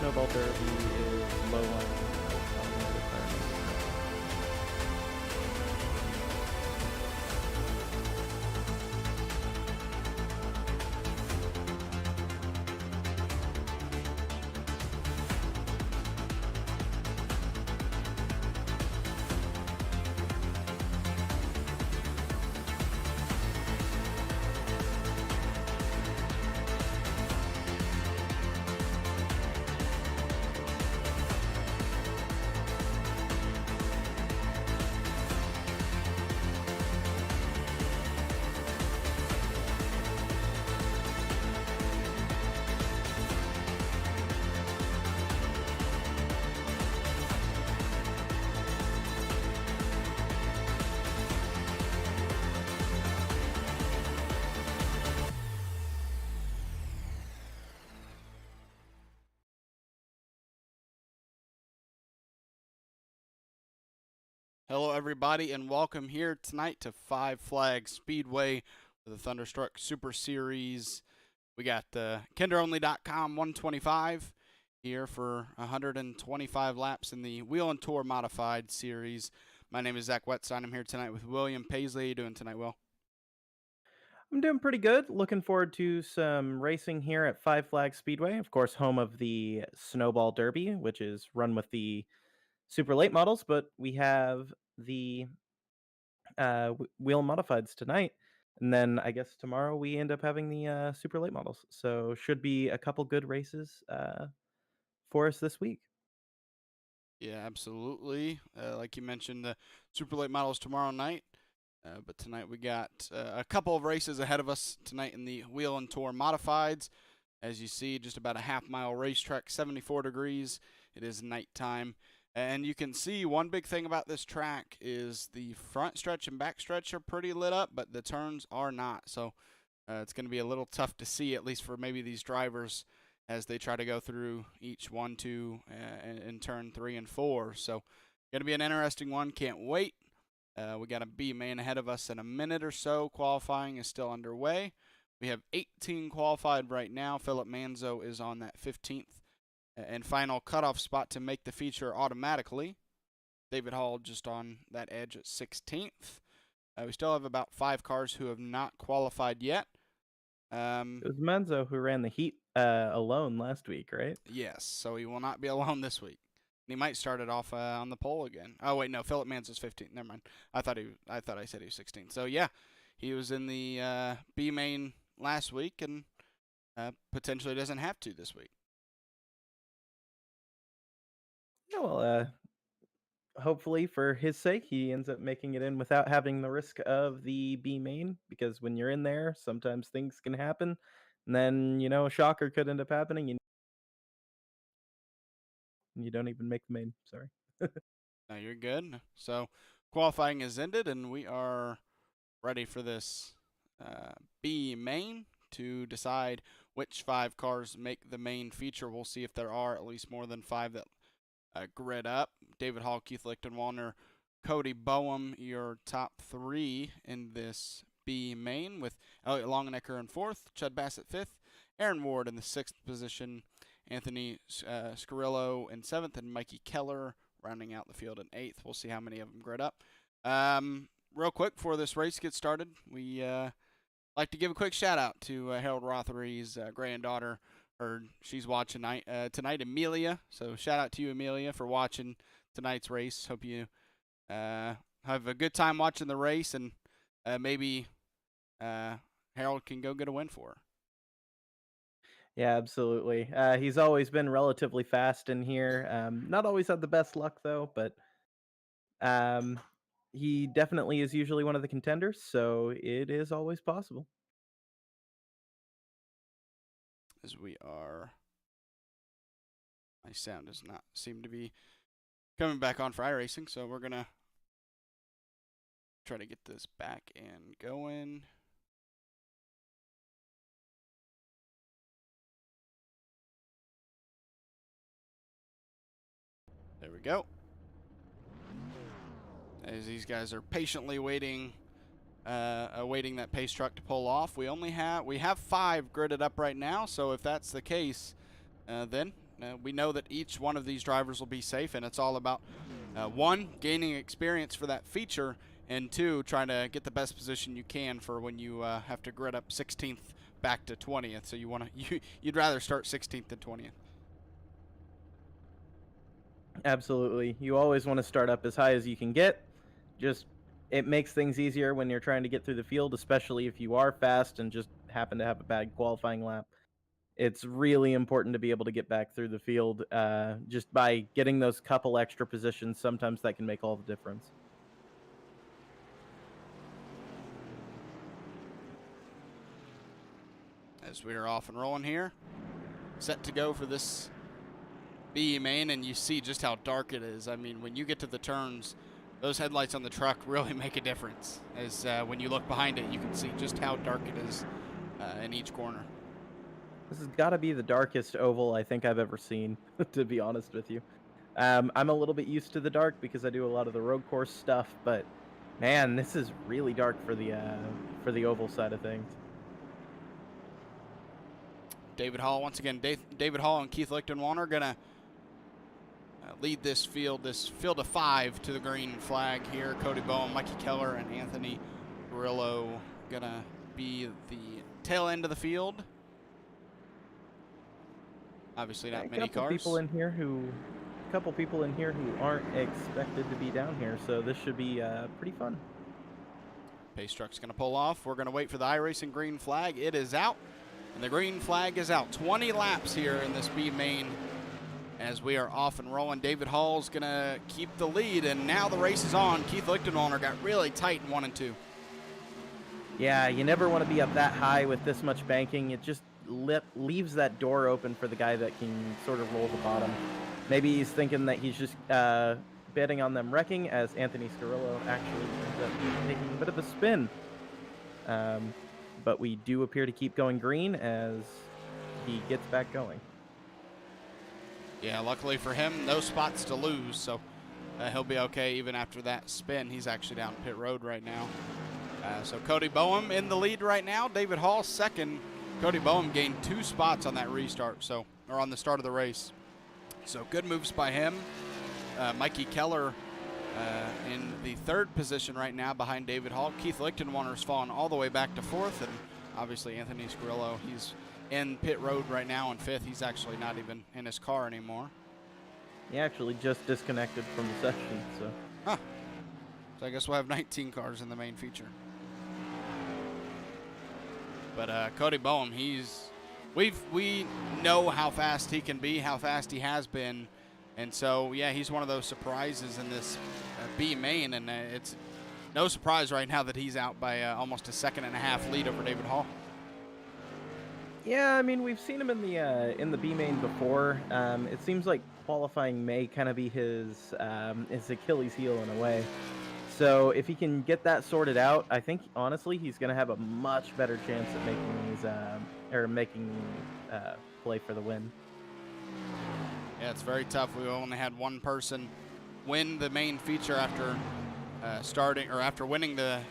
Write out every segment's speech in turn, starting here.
Snowball Derby is low on the requirements. Hello, everybody, and welcome here tonight to Five Flags Speedway for the Thunderstruck Super Series. We got KinderOnly.com 125 here for 125 laps in the Wheel and Tour Modified Series. My name is Zach Wetstein. I'm here tonight with William Paisley. How you doing tonight, Will? I'm doing pretty good. Looking forward to some racing here at Five Flags Speedway, of course, home of the Snowball Derby, which is run with the super late models. But we have the wheel modifieds tonight, and then I guess tomorrow we end up having the super late models. So should be a couple good races for us this week. Yeah, absolutely. Like you mentioned, the Super Late Models tomorrow night. But tonight we got a couple of races ahead of us tonight in the Wheel and Tour Modifieds. As you see, just about a half-mile racetrack, 74 degrees. It is nighttime. And you can see one big thing about this track is the front stretch and back stretch are pretty lit up, but the turns are not. So it's going to be a little tough to see, at least for maybe these drivers, as they try to go through each 1, 2, and turn 3 and 4. So going to be an interesting one. Can't wait. We got a B main ahead of us in a minute or so. Qualifying is still underway. We have 18 qualified right now. Philip Manzo is on that 15th and final cutoff spot to make the feature automatically. David Hall just on that edge at 16th. We still have about 5 cars who have not qualified yet. It was Menzo who ran the heat alone last week, right? Yes, so he will not be alone this week. He might start it off on the pole again. Oh wait, no, Philip Manzo's 15th. Never mind. I thought I said he was 16th. So yeah, he was in the B main last week and potentially doesn't have to this week. Yeah, well, hopefully for his sake, he ends up making it in without having the risk of the B main, because when you're in there, sometimes things can happen, and then a shocker could end up happening, and you don't even make the main. Sorry. No, you're good. So qualifying is ended, and we are ready for this B main to decide which 5 cars make the main feature. We'll see if there are at least more than 5 that grid up. David Hall, Keith Lichtenwalner, Cody Boehm, your top 3 in this B main, with Elliot Longenecker in 4th, Chud Bassett 5th, Aaron Ward in the 6th position, Anthony Scarillo in 7th, and Mikey Keller rounding out the field in 8th. We'll see how many of them grid up. Real quick before this race gets started, we like to give a quick shout out to Harold Rothery's granddaughter. Heard she's watching tonight, Amelia. So shout out to you, Amelia, for watching tonight's race. Hope you have a good time watching the race, and maybe Harold can go get a win for her. Yeah, absolutely. He's always been relatively fast in here. Not always had the best luck though, but he definitely is usually one of the contenders, so it is always possible. As we are, my sound does not seem to be coming back on for iRacing, so we're gonna try to get this back and going. There we go. As these guys are patiently waiting that pace truck to pull off. We have 5 gridded up right now, so if that's the case, then we know that each one of these drivers will be safe, and it's all about one, gaining experience for that feature, and two, trying to get the best position you can for when you have to grid up 16th back to 20th. So you'd rather start 16th than 20th. Absolutely. You always want to start up as high as you can get. Just it makes things easier when you're trying to get through the field, especially if you are fast and just happen to have a bad qualifying lap. It's really important to be able to get back through the field. Just by getting those couple extra positions, sometimes that can make all the difference. As we are off and rolling here, set to go for this B main, and you see just how dark it is. I mean, when you get to the turns, those headlights on the truck really make a difference. As when you look behind it, you can see just how dark it is in each corner. This has got to be the darkest oval I think I've ever seen, to be honest with you. I'm a little bit used to the dark because I do a lot of the road course stuff, but man, this is really dark for the oval side of things. David Hall, once again, David Hall and Keith Lichtenwalder are going to lead this field of 5 to the green flag here. Cody Boehm, Mikey Keller, and Anthony Grillo going to be the tail end of the field. Obviously not many cars. A couple people in here who aren't expected to be down here, so this should be pretty fun. Pace truck's going to pull off. We're going to wait for the iRacing green flag. It is out, and the green flag is out. 20 laps here in this B main as we are off and rolling. David Hall's going to keep the lead, and now the race is on. Keith Lichtenwalder got really tight in 1 and 2. Yeah, you never want to be up that high with this much banking. It just leaves that door open for the guy that can sort of roll the bottom. Maybe he's thinking that he's just betting on them wrecking, as Anthony Scarillo actually ends up taking a bit of a spin. But we do appear to keep going green as he gets back going. Yeah, luckily for him, no spots to lose, so he'll be okay even after that spin. He's actually down pit road right now. So Cody Boehm in the lead right now. David Hall second. Cody Boehm gained 2 spots on that restart, or on the start of the race. So good moves by him. Mikey Keller in the 3rd position right now behind David Hall. Keith Lichtenwalder's fallen all the way back to 4th, and obviously Anthony Scarillo, he's in pit road right now in 5th. He's actually not even in his car anymore. He actually just disconnected from the session, so. Huh. So I guess we'll have 19 cars in the main feature. But Cody Boehm, we know how fast he can be, how fast he has been, and so yeah, he's one of those surprises in this B main, and it's no surprise right now that he's out by almost a 1.5 second lead over David Hall. Yeah, I mean, we've seen him in the B main before. It seems like qualifying may kind of be his Achilles heel in a way. So if he can get that sorted out, I think honestly he's going to have a much better chance at making play for the win. Yeah, it's very tough. We only had one person win the main feature after after winning the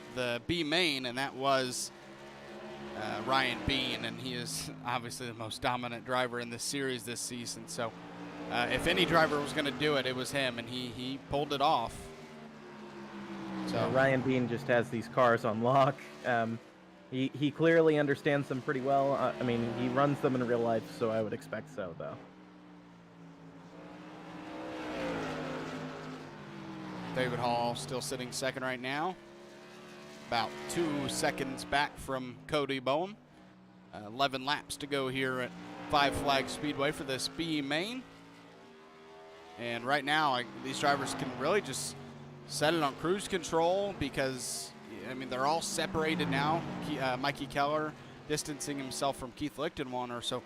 B main, and that was Ryan Bean, and he is obviously the most dominant driver in this series this season. So if any driver was going to do it, it was him, and he pulled it off. So Ryan Bean just has these cars on lock. He clearly understands them pretty well. I mean, he runs them in real life, so I would expect so, though. David Hall still sitting 2nd right now. About 2 seconds back from Cody Boehm. 11 laps to go here at 5 Flag Speedway for this B main. And right now, these drivers can really just set it on cruise control because, I mean, they're all separated now. Mikey Keller distancing himself from Keith Lichtenwalder. So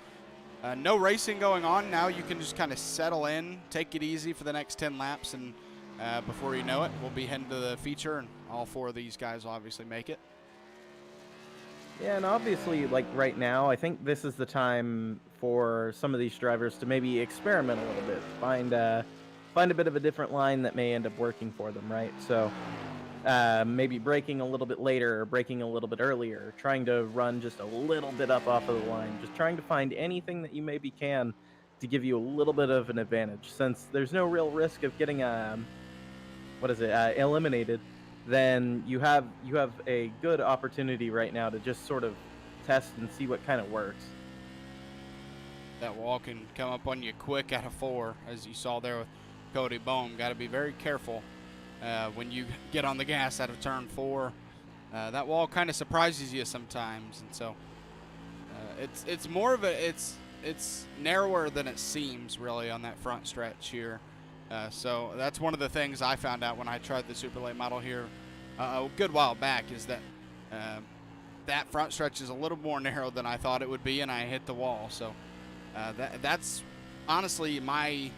no racing going on. Now you can just kind of settle in, take it easy for the next 10 laps, and before you know it, we'll be heading to the feature, and all 4 of these guys will obviously make it. Yeah, and obviously, like right now, I think this is the time for some of these drivers to maybe experiment a little bit, find a bit of a different line that may end up working for them, right? So maybe braking a little bit later or braking a little bit earlier, trying to run just a little bit up off of the line, just trying to find anything that you maybe can to give you a little bit of an advantage. Since there's no real risk of getting eliminated, then you have a good opportunity right now to just sort of test and see what kind of works. That wall can come up on you quick out of 4, as you saw there with Cody Bohm. Got to be very careful when you get on the gas out of turn 4. That wall kind of surprises you sometimes, and so it's more of a it's narrower than it seems really on that front stretch here. So that's one of the things I found out when I tried the super late model here a good while back, is that that front stretch is a little more narrow than I thought it would be, and I hit the wall. So that's honestly my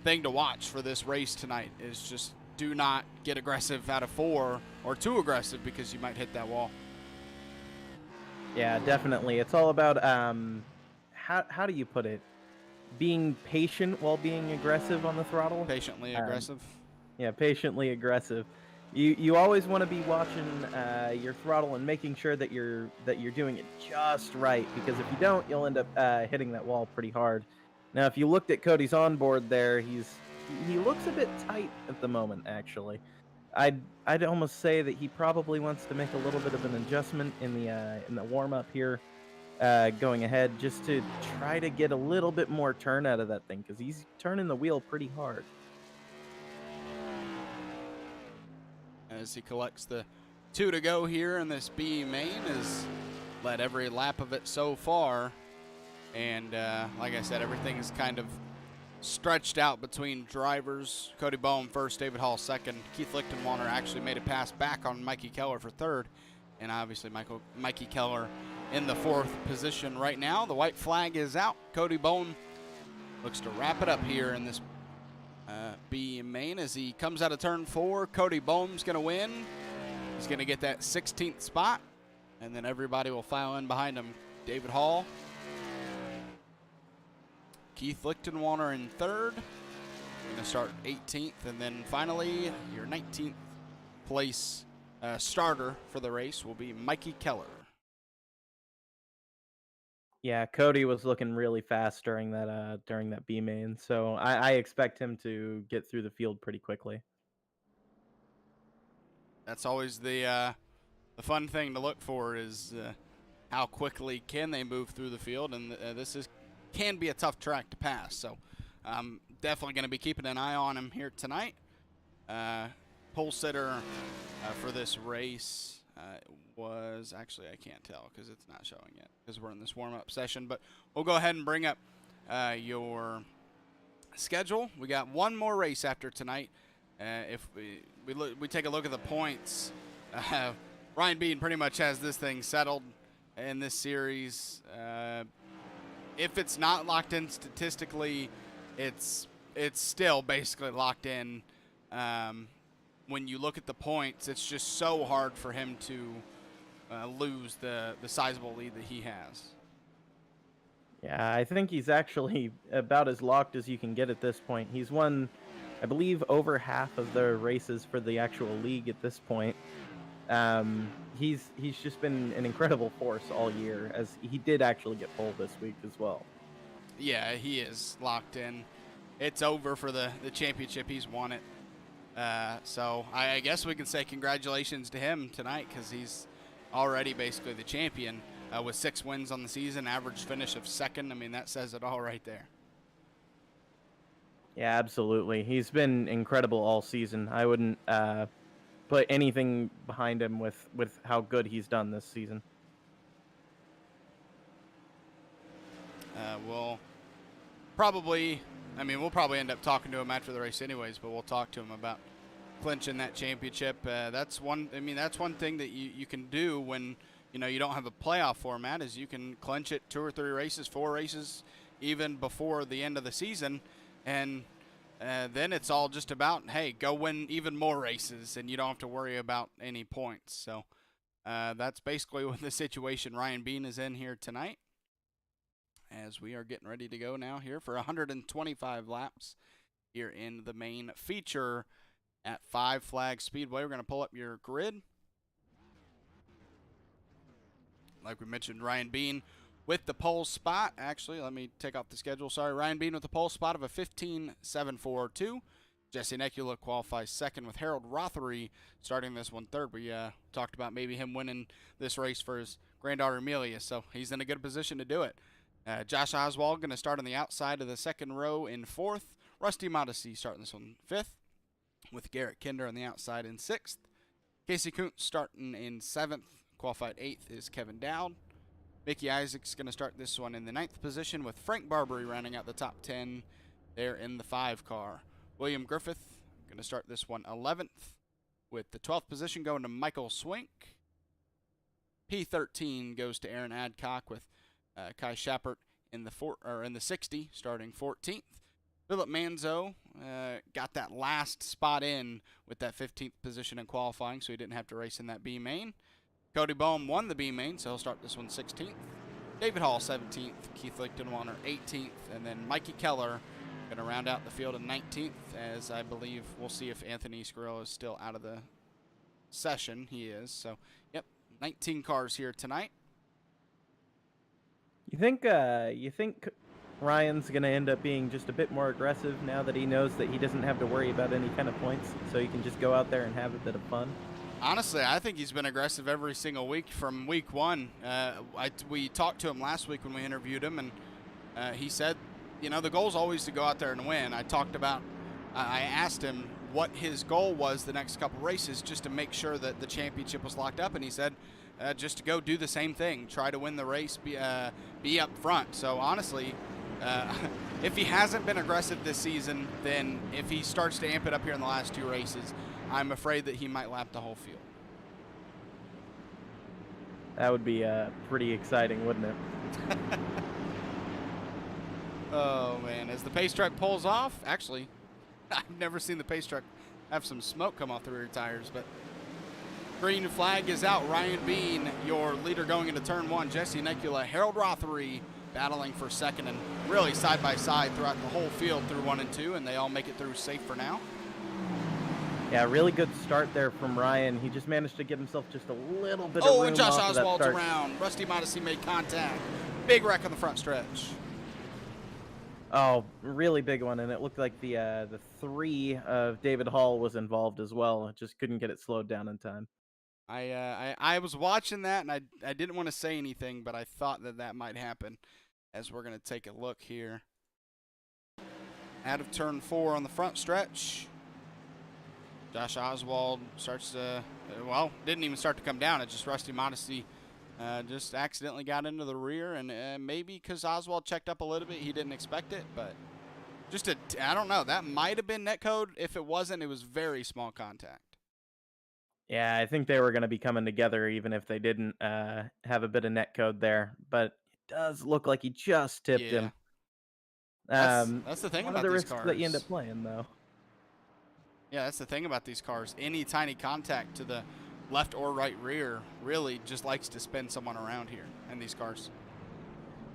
thing to watch for this race tonight, is just do not get aggressive out of 4 or too aggressive, because you might hit that wall. Yeah, definitely. It's all about how do you put it? Being patient while being aggressive on the throttle. Patiently Um, aggressive. yeah, patiently aggressive. You always want to be watching your throttle and making sure that you're doing it just right, because if you don't, you'll end up hitting that wall pretty hard. Now, if you looked at Cody's onboard there, he looks a bit tight at the moment. Actually, I'd almost say that he probably wants to make a little bit of an adjustment in the warm up here, going ahead, just to try to get a little bit more turn out of that thing, because he's turning the wheel pretty hard. As he collects the 2 to go here in this B main, has led every lap of it so far. And like I said, everything is kind of stretched out between drivers. Cody Bohm first, David Hall second. Keith Lichtenwalder actually made a pass back on Mikey Keller for third. And obviously Mikey Keller in the 4th position right now. The white flag is out. Cody Bohm looks to wrap it up here in this B main as he comes out of turn 4. Cody Bohm's going to win. He's going to get that 16th spot, and then everybody will file in behind him. David Hall, Keith Lichtenwalder in 3rd. Going to start 18th, and then finally your 19th place starter for the race will be Mikey Keller. Yeah, Cody was looking really fast during that B main, so I expect him to get through the field pretty quickly. That's always the fun thing to look for, is how quickly can they move through the field, and this can be a tough track to pass. So I'm definitely going to be keeping an eye on him here tonight. Pole sitter for this race was actually, I can't tell because it's not showing yet because we're in this warm-up session, but we'll go ahead and bring up your schedule. We got one more race after tonight. If we take a look at the points, Ryan Bean pretty much has this thing settled in this series. If it's not locked in statistically, it's still basically locked in. When you look at the points, it's just so hard for him to lose the sizable lead that he has. Yeah, I think he's actually about as locked as you can get at this point. He's won, I believe, over half of the races for the actual league at this point. He's just been an incredible force all year, as he did actually get pole this week as well. Yeah, he is locked in. It's over for the championship. He's won it. So I guess we can say congratulations to him tonight, because he's already basically the champion with 6 wins on the season, average finish of 2nd. I mean, that says it all right there. Yeah, absolutely. He's been incredible all season. I wouldn't put anything behind him with how good he's done this season. We'll probably end up talking to him after the race anyways, but we'll talk to him about clinching that championship. That's one thing that you can do when you don't have a playoff format, is you can clinch it 2 or 3 races, 4 races, even before the end of the season, and then it's all just about, hey, go win even more races, and you don't have to worry about any points. So that's basically what the situation Ryan Bean is in here tonight, as we are getting ready to go now here for 125 laps here in the main feature at 5 Flag Speedway. We're going to pull up your grid. Like we mentioned, Ryan Bean with the pole spot. Actually, let me take off the schedule. Sorry, Ryan Bean with the pole spot of a 15.742. Jesse Nekula qualifies second with Harold Rothery starting this one third. We talked about maybe him winning this race for his granddaughter Amelia, so he's in a good position to do it. Josh Oswald going to start on the outside of the second row in fourth. Rusty Modesty starting this one fifth, with Garrett Kinder on the outside in sixth. Casey Kuntz starting in seventh. Qualified eighth is Kevin Dowd. Mickey Isaacs going to start this one in the ninth position, with Frank Barbary rounding out the top 10 there in the 5 car. William Griffith going to start this one 11th, with the 12th position going to Michael Swink. P13 goes to Aaron Adcock, with Kai Schappert in the 60 starting 14th. Philip Manzo got that last spot in with that 15th position in qualifying, so he didn't have to race in that B main. Cody Boehm won the B main, so he'll start this one 16th. David Hall 17th, Keith Lichtenwaller 18th, and then Mikey Keller going to round out the field in 19th, as I believe we'll see if Anthony Scarello is still out of the session. He is. So, yep, 19 cars here tonight. You think Ryan's going to end up being just a bit more aggressive now that he knows that he doesn't have to worry about any kind of points, so he can just go out there and have a bit of fun? Honestly, I think he's been aggressive every single week from week one. We talked to him last week when we interviewed him, and he said, you know, the goal is always to go out there and win. I asked him what his goal was the next couple races, just to make sure that the championship was locked up, and he said just to go do the same thing, try to win the race, be up front. So honestly, if he hasn't been aggressive this season, then if he starts to amp it up here in the last 2 races, I'm afraid that he might lap the whole field. That would be pretty exciting, wouldn't it? Oh, man. As the pace truck pulls off, actually, I've never seen the pace truck have some smoke come off the rear tires, but green flag is out. Ryan Bean, your leader going into turn 1. Jesse Nekula, Harold Rothery battling for second, and really side by side throughout the whole field through 1 and 2, and they all make it through safe for now. Yeah, really good start there from Ryan. He just managed to get himself just a little bit of room. Oh, and Josh off of that Oswald's start. around. Rusty Modesty made contact. Big wreck on the front stretch. Oh, really big one, and it looked like the 3 of David Hall was involved as well. It just couldn't get it slowed down in time. I was watching that, and I didn't want to say anything, but I thought that might happen, as we're going to take a look here. Out of turn 4 on the front stretch. Josh Oswald starts to, didn't even start to come down. It's just Rusty Modesty just accidentally got into the rear, and maybe because Oswald checked up a little bit, he didn't expect it, but just I don't know. That might have been netcode. If it wasn't, it was very small contact. Yeah, I think they were going to be coming together even if they didn't have a bit of netcode there, but it does look like he just tipped him. That's the thing one about of the these risks cars. that you end up playing, though. Yeah, that's the thing about these cars. Any tiny contact to the left or right rear really just likes to spin someone around here in these cars.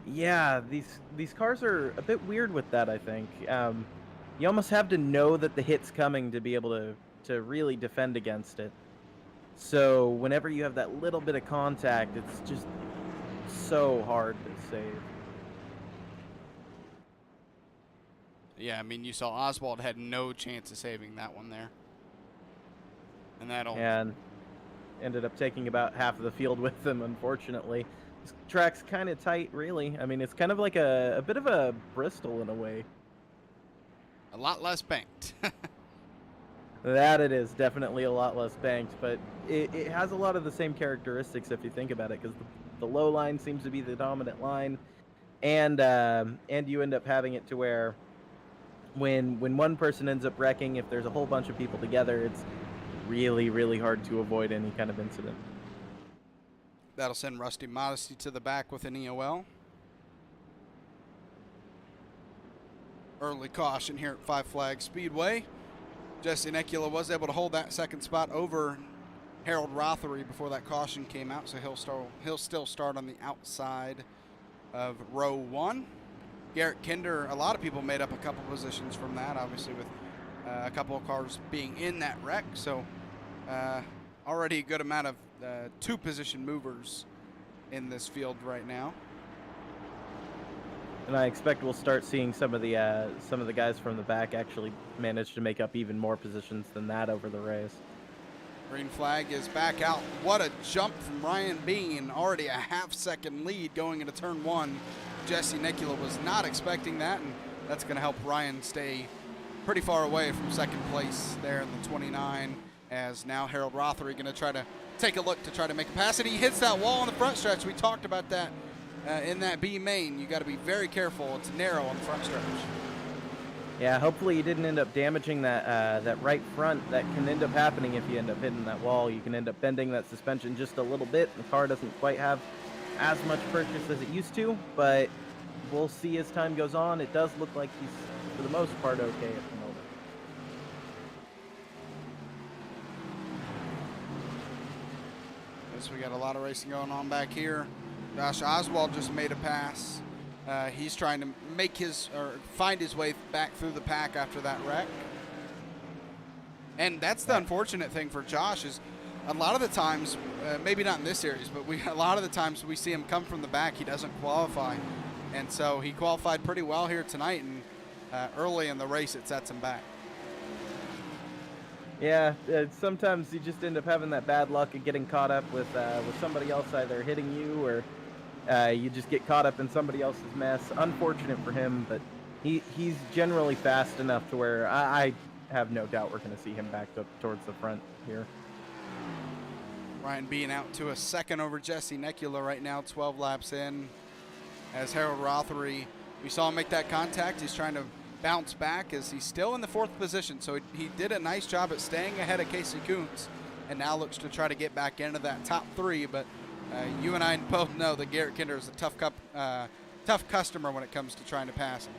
Yeah, these cars are a bit weird with that, I think. You almost have to know that the hit's coming to be able to really defend against it. So whenever you have that little bit of contact, it's just so hard to save. Yeah, I mean, you saw Oswald had no chance of saving that one there. And ended up taking about half of the field with him, unfortunately. This track's kind of tight, really. I mean, it's kind of like a bit of a Bristol in a way. A lot less banked. That it is, definitely a lot less banked, but it has a lot of the same characteristics if you think about it, because the low line seems to be the dominant line, and you end up having it to where when one person ends up wrecking, if there's a whole bunch of people together, it's really, really hard to avoid any kind of incident. That'll send Rusty Modesty to the back with an EOL. Early caution here at 5 Flag Speedway. Jesse Nekula was able to hold that second spot over Harold Rothery before that caution came out, so he'll still start on the outside of row 1. Garrett Kinder, a lot of people made up a couple positions from that, obviously with a couple of cars being in that wreck, so already a good amount of 2 position movers in this field right now. And I expect we'll start seeing some of the guys from the back actually manage to make up even more positions than that over the race. Green flag is back out. What a jump from Ryan Bean. Already a half-second lead going into turn 1. Jesse Nicola was not expecting that, and that's going to help Ryan stay pretty far away from second place there in the 29, as now Harold Rothery going to try to take a look to try to make a pass, and he hits that wall on the front stretch. We talked about that in that B main. You got to be very careful. It's narrow on the front stretch. Yeah, hopefully you didn't end up damaging that right front. That can end up happening if you end up hitting that wall. You can end up bending that suspension just a little bit. The car doesn't quite have as much purchase as it used to, but we'll see as time goes on. It does look like he's, for the most part, okay at the moment. Yes, we got a lot of racing going on back here. Josh Oswald just made a pass. He's trying to make find his way back through the pack after that wreck. And that's the unfortunate thing for Josh is a lot of the times, maybe not in this series, but a lot of the times we see him come from the back, he doesn't qualify. And so he qualified pretty well here tonight, and early in the race it sets him back. Yeah, sometimes you just end up having that bad luck of getting caught up with somebody else either hitting you or you just get caught up in somebody else's mess. Unfortunate for him, but he's generally fast enough to where I have no doubt we're going to see him back up towards the front here. Ryan Bean out to a second over Jesse Nicola right now, 12 laps in. As Harold Rothery, we saw him make that contact. He's trying to bounce back as he's still in the 4th position. So he did a nice job at staying ahead of Casey Kuntz and now looks to try to get back into that top 3. But you and I both know that Garrett Kinder is a tough customer when it comes to trying to pass him.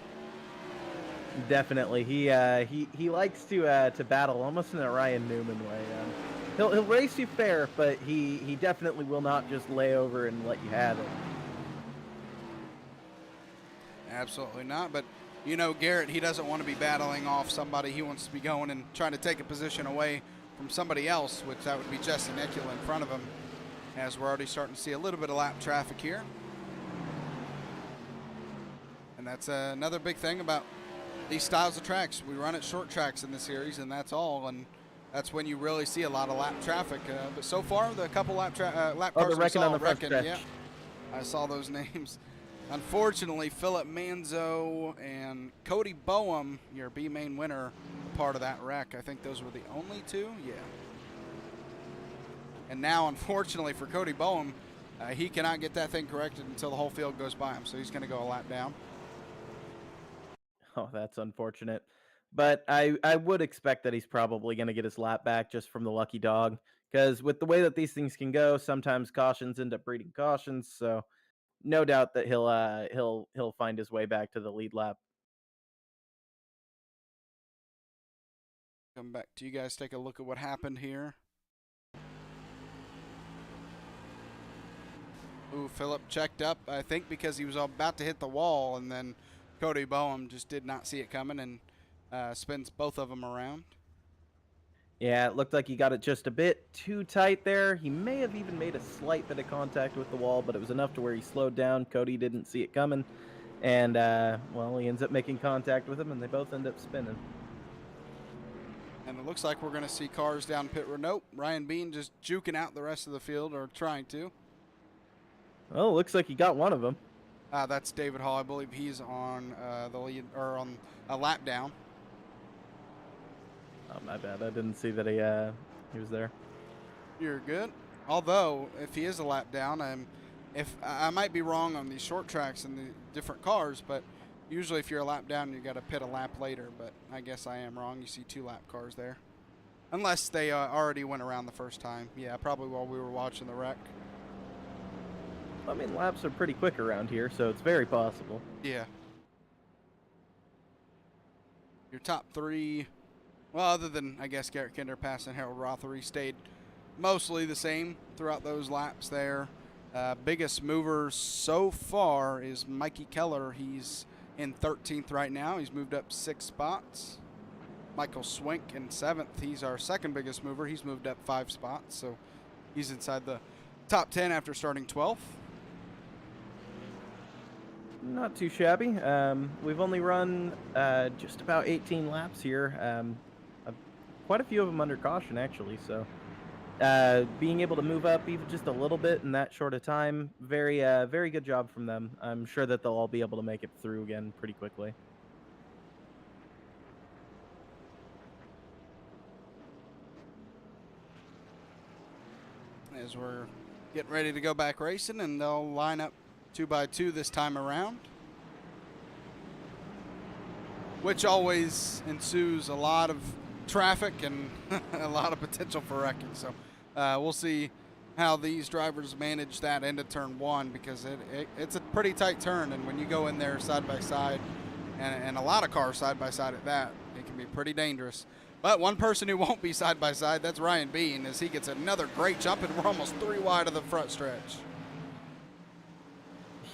Definitely, he likes to battle almost in a Ryan Newman way. He'll race you fair, but he definitely will not just lay over and let you have it. Absolutely not. But you know, Garrett, he doesn't want to be battling off somebody. He wants to be going and trying to take a position away from somebody else, which that would be Jesse Nicola in front of him, as we're already starting to see a little bit of lap traffic here. And that's another big thing about these styles of tracks. We run at short tracks in the series, and that's all. And that's when you really see a lot of lap traffic. But so far, the couple lap cars we saw on the front stretch. Yeah, I saw those names. Unfortunately, Philip Manzo and Cody Boehm, your B main winner, part of that wreck. I think those were the only 2. Yeah. And now, unfortunately for Cody Boehm, he cannot get that thing corrected until the whole field goes by him. So he's going to go a lap down. Oh, that's unfortunate. But I would expect that he's probably going to get his lap back just from the lucky dog. Because with the way that these things can go, sometimes cautions end up breeding cautions. So no doubt that he'll find his way back to the lead lap. Come back to you guys, take a look at what happened here. Ooh, Philip checked up, I think because he was about to hit the wall, and then Cody Boehm just did not see it coming and spins both of them around. Yeah, it looked like he got it just a bit too tight there. He may have even made a slight bit of contact with the wall, but it was enough to where he slowed down. Cody didn't see it coming, and, well, he ends up making contact with him, and they both end up spinning. And it looks like we're going to see cars down pit road. Nope, Ryan Bean just juking out the rest of the field, or trying to. Well, it looks like he got one of them. That's David Hall. I believe he's on the lead, or on a lap down. Oh, my bad. I didn't see that he was there. You're good. Although, if he is a lap down, if I might be wrong on these short tracks and the different cars, but usually if you're a lap down, you got to pit a lap later. But I guess I am wrong. You see 2 lap cars there, unless they already went around the first time. Yeah, probably while we were watching the wreck. I mean, laps are pretty quick around here, so it's very possible. Yeah. Your top 3. Well, other than, I guess, Garrett Kinder passing Harold Rothery, stayed mostly the same throughout those laps there. Biggest mover so far is Mikey Keller. He's in 13th right now. He's moved up 6 spots. Michael Swink in 7th. He's our second biggest mover. He's moved up 5 spots, so he's inside the top 10 after starting 12th. Not too shabby. We've only run just about 18 laps here. Uh, Quite a few of them under caution, actually. So being able to move up even just a little bit in that short of time, very good job from them. I'm sure that they'll all be able to make it through again pretty quickly. As we're getting ready to go back racing, and they'll line up 2 by 2 this time around, which always ensues a lot of traffic and a lot of potential for wrecking. So we'll see how these drivers manage that into turn 1, because it's a pretty tight turn, and when you go in there side by side, and a lot of cars side by side at that, it can be pretty dangerous. But one person who won't be side by side, that's Ryan Bean, as he gets another great jump, and we're almost 3 wide of the front stretch.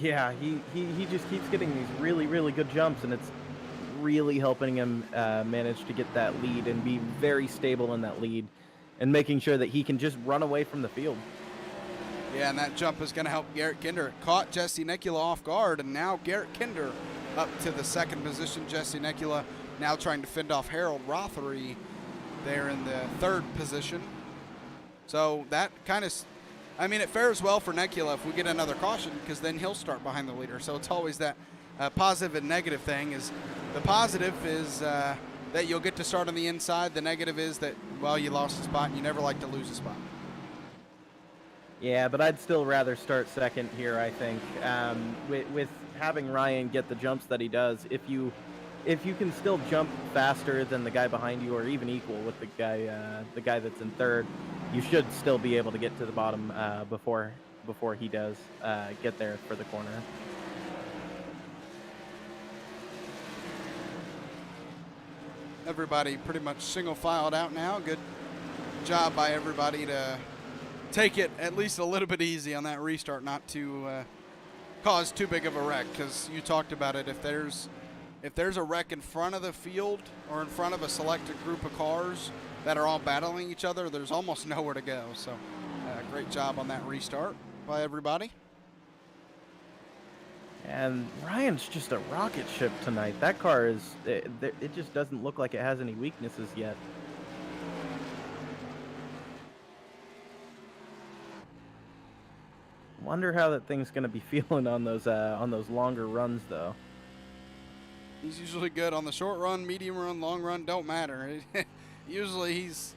Yeah, he just keeps getting these really good jumps, and it's really helping him manage to get that lead and be very stable in that lead and making sure that he can just run away from the field. Yeah, and that jump is going to help Garrett Kinder. It caught Jesse Nekula off guard, and now Garrett Kinder up to the 2nd position. Jesse Nekula now trying to fend off Harold Rothery there in the 3rd position. So that kind of, I mean, it fares well for Nekula if we get another caution, because then he'll start behind the leader. So it's always that positive and negative thing. Is the positive is that you'll get to start on the inside. The negative is that, well, you lost a spot, and you never like to lose a spot. Yeah, but I'd still rather start second here, I think. With having Ryan get the jumps that he does, if you can still jump faster than the guy behind you, or even equal with the guy that's in 3rd, you should still be able to get to the bottom before he does get there for the corner. Everybody pretty much single filed out now. Good job by everybody to take it at least a little bit easy on that restart, not to cause too big of a wreck, because you talked about it. If there's a wreck in front of the field or in front of a selected group of cars that are all battling each other, there's almost nowhere to go. So great job on that restart by everybody. And Ryan's just a rocket ship tonight. That car is, it just doesn't look like it has any weaknesses yet. Wonder how that thing's going to be feeling on those longer runs, though. He's usually good on the short run, medium run, long run, don't matter. Usually he's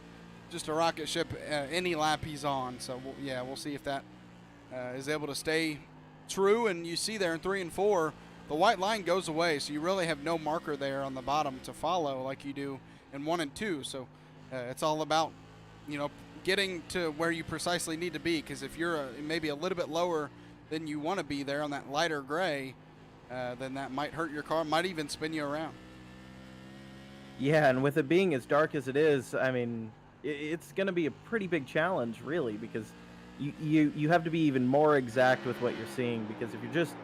just a rocket ship any lap he's on. So, we'll see if that is able to stay true. And you see there in 3 and 4, the white line goes away, so you really have no marker there on the bottom to follow like you do in 1 and 2. So it's all about, getting to where you precisely need to be, because if you're maybe a little bit lower than you want to be there on that lighter gray, then that might hurt your car, might even spin you around. Yeah, and with it being as dark as it is, I mean, it's going to be a pretty big challenge, really, because you have to be even more exact with what you're seeing, because if you're just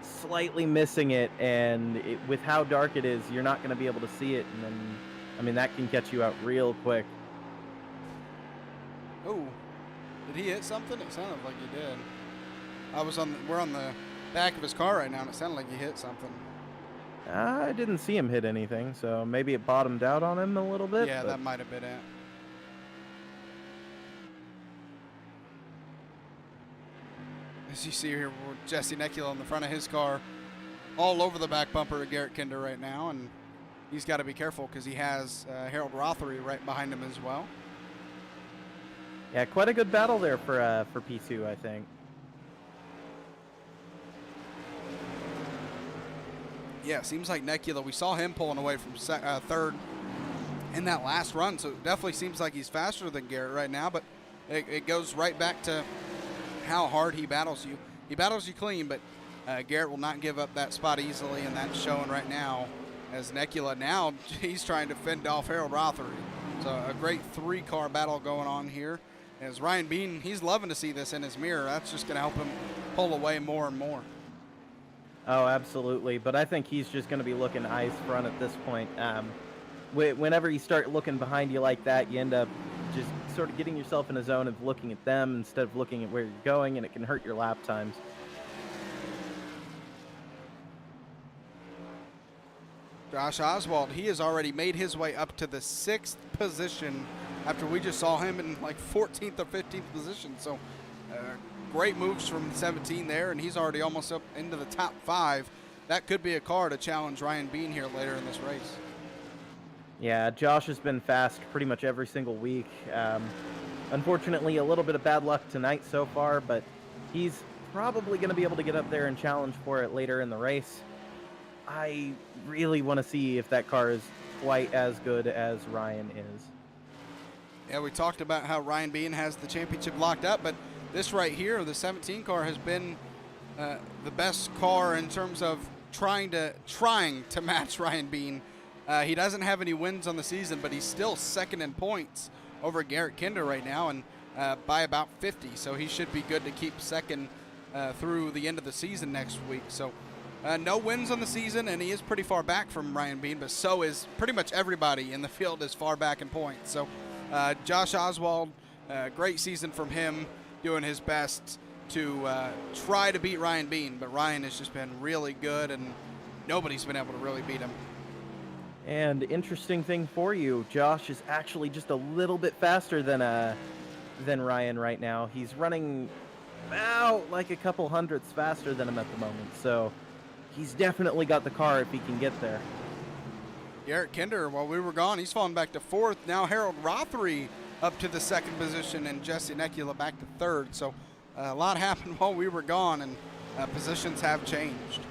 slightly missing it, and with how dark it is, you're not going to be able to see it, and then, I mean, that can catch you out real quick. Oh, did he hit something? It sounded like he did. We're on the back of his car right now, and it sounded like he hit something. I didn't see him hit anything, so maybe it bottomed out on him a little bit. Yeah, that might have been it. As you see here, Jesse Nekula on the front of his car, all over the back bumper of Garrett Kinder right now, and he's got to be careful because he has Harold Rothery right behind him as well. Yeah, quite a good battle there for P2, I think. Yeah, seems like Nekula, we saw him pulling away from 3rd in that last run, so it definitely seems like he's faster than Garrett right now, but it goes right back to how hard he battles you. He battles you clean, but Garrett will not give up that spot easily, and that's showing right now as Nekula now, he's trying to fend off Harold Rothery. So a great 3-car battle going on here. As Ryan Bean, he's loving to see this in his mirror. That's just going to help him pull away more and more. Oh, absolutely. But I think he's just going to be looking eyes front at this point. Whenever you start looking behind you like that, you end up just sort of getting yourself in a zone of looking at them instead of looking at where you're going, and it can hurt your lap times. Josh Oswald, he has already made his way up to the 6th position after we just saw him in like 14th or 15th position. So great moves from 17 there, and he's already almost up into the top 5. That could be a car to challenge Ryan Bean here later in this race. Yeah, Josh has been fast pretty much every single week. Unfortunately, a little bit of bad luck tonight so far, but he's probably going to be able to get up there and challenge for it later in the race. I really want to see if that car is quite as good as Ryan is. Yeah, we talked about how Ryan Bean has the championship locked up, but this right here, the 17 car, has been the best car in terms of trying to match Ryan Bean. He doesn't have any wins on the season, but he's still second in points over Garrett Kinder right now, and by about 50. So he should be good to keep second through the end of the season next week. So no wins on the season, and he is pretty far back from Ryan Bean, but so is pretty much everybody in the field is far back in points. So Josh Oswald, great season from him, doing his best to try to beat Ryan Bean, but Ryan has just been really good, and nobody's been able to really beat him. And interesting thing for you, Josh is actually just a little bit faster than Ryan right now. He's running about like a couple hundredths faster than him at the moment, so he's definitely got the car if he can get there. Garrett Kinder, while we were gone, he's fallen back to 4th. Now Harold Rothery up to the 2nd position, and Jesse Necula back to 3rd. So a lot happened while we were gone, and positions have changed.